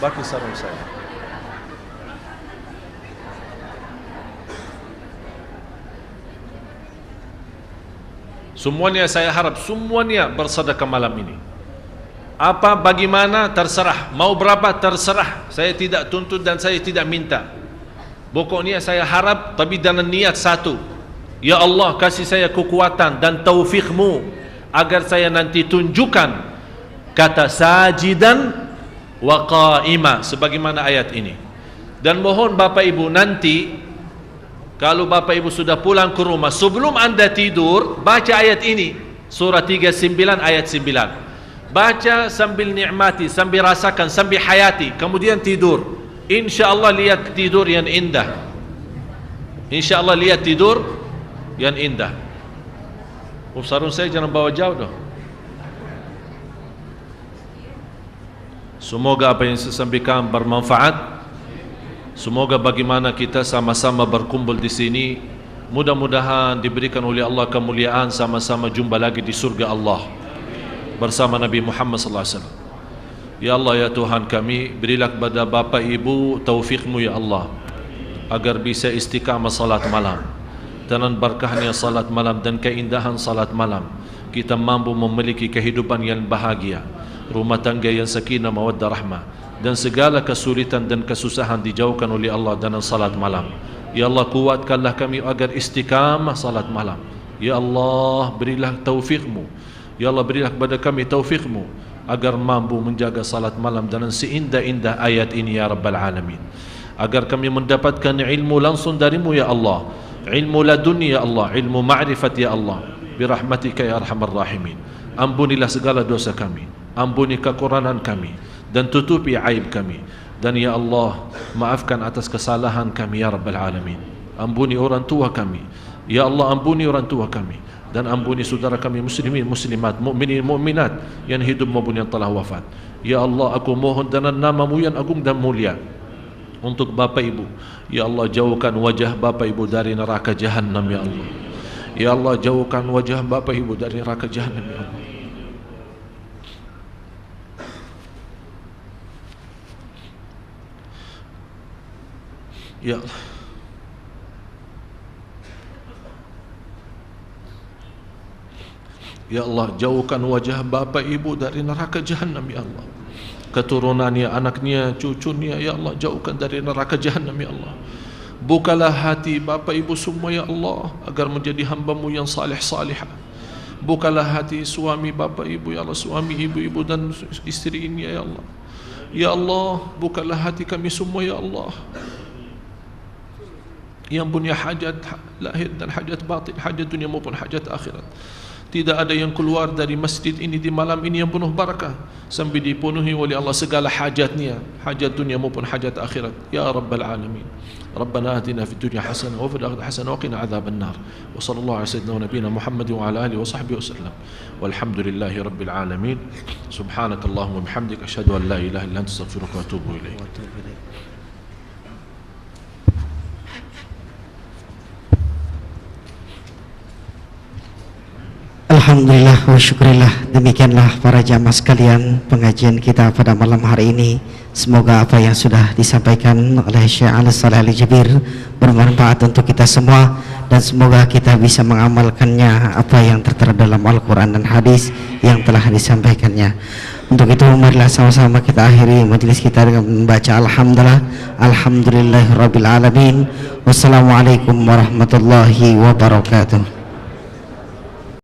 bagi sarung saya. Semuanya saya harap semuanya bersedekah malam ini. Apa bagaimana terserah, mau berapa terserah. Saya tidak tuntut dan saya tidak minta. Pokoknya saya harap, tapi dengan niat satu. Ya Allah, kasih saya kekuatan dan taufikmu agar saya nanti tunjukkan kata sajidan wa qa'ima sebagaimana ayat ini. Dan mohon Bapak Ibu nanti kalau Bapak Ibu sudah pulang ke rumah, sebelum anda tidur, baca ayat ini, surah 39 ayat 9. Baca sambil nikmati, sambil rasakan, sambil hayati, kemudian tidur. InsyaAllah lihat tidur yang indah. InsyaAllah lihat tidur yang indah. Sarung saya jangan bawa jauh dah. Semoga apa yang saya sampaikan bermanfaat. Semoga bagaimana kita sama-sama berkumpul di sini, mudah-mudahan diberikan oleh Allah kemuliaan, sama-sama jumpa lagi di surga Allah bersama Nabi Muhammad sallallahu alaihi wasallam. Ya Allah ya Tuhan kami, berilah kepada Bapak Ibu taufikmu ya Allah agar bisa istiqamah salat malam. Dengan berkahnya salat malam dan keindahan salat malam, kita mampu memiliki kehidupan yang bahagia, rumah tangga yang sakinah mawaddah rahmah, dan segala kesulitan dan kesusahan dijauhkan oleh Allah dalam salat malam. Ya Allah, kuatkanlah kami agar istiqamah salat malam. Ya Allah, berilah taufikmu. Ya Allah, berilah kepada kami taufikmu agar mampu menjaga salat malam dengan seindah-indah ayat ini ya Rabbal Alamin. Agar kami mendapatkan ilmu langsung darimu ya Allah, ilmu laduni ya Allah, ilmu ma'rifat ya Allah, birahmatika ya Arhamar Rahimin. Ampunilah segala dosa kami, ampuni kekurangan kami, dan tutupi aib kami. Dan ya Allah, maafkan atas kesalahan kami ya Rabbal Alamin. Ampuni orang tua kami, ya Allah, ampuni orang tua kami, dan ampuni saudara kami muslimin muslimat, mukminin mukminat yang hidup maupun yang telah wafat. Ya Allah, aku mohon dengan nama-Mu yang agung dan mulia untuk Bapak Ibu. Ya Allah, jauhkan wajah Bapak Ibu dari neraka Jahannam ya Allah. Ya Allah, jauhkan wajah Bapak Ibu dari neraka Jahannam ya Allah. Ya Allah, ya Allah, jauhkan wajah Bapak Ibu dari neraka Jahannam ya Allah. Keturunannya, anaknya, cucunya ya Allah, jauhkan dari neraka Jahannam ya Allah. Bukalah hati Bapak Ibu semua ya Allah agar menjadi hamba-Mu yang salih-salihah. Bukalah hati suami Bapak Ibu ya Allah, suami ibu-ibu dan istri ini ya Allah. Ya Allah, bukalah hati kami semua ya Allah, yang punya hajat lahir dan hajat batin, hajat dunia maupun hajat akhirat. Tidak ada yang keluar dari masjid ini di malam ini yang penuh barakah sampai dipenuhi oleh Allah segala hajatnya, hajat dunia maupun hajat akhirat. Ya Rabbal Alamin. Rabbana atina fid dunya hasanah wa fil akhirati hasanah wa qina adzaban nar. Wa sallallahu ala sayyidina wa nabiyina Muhammad wa ala alihi wa sahbihi wasallam. Walhamdulillahi rabbil alamin. Subhanakallahumma wa bihamdika asyhadu an la ilaha illa anta astaghfiruka wa atubu ilaik. Alhamdulillah wa syukurillah. Demikianlah para jamaah sekalian pengajian kita pada malam hari ini. Semoga apa yang sudah disampaikan oleh Syekh Ali Saleh Al-Jabir bermanfaat untuk kita semua, dan semoga kita bisa mengamalkannya apa yang tertera dalam Al-Quran dan hadis yang telah disampaikannya. Untuk itu marilah sama-sama kita akhiri majelis kita dengan membaca Alhamdulillahirabbil alamin. Wassalamualaikum warahmatullahi wabarakatuh.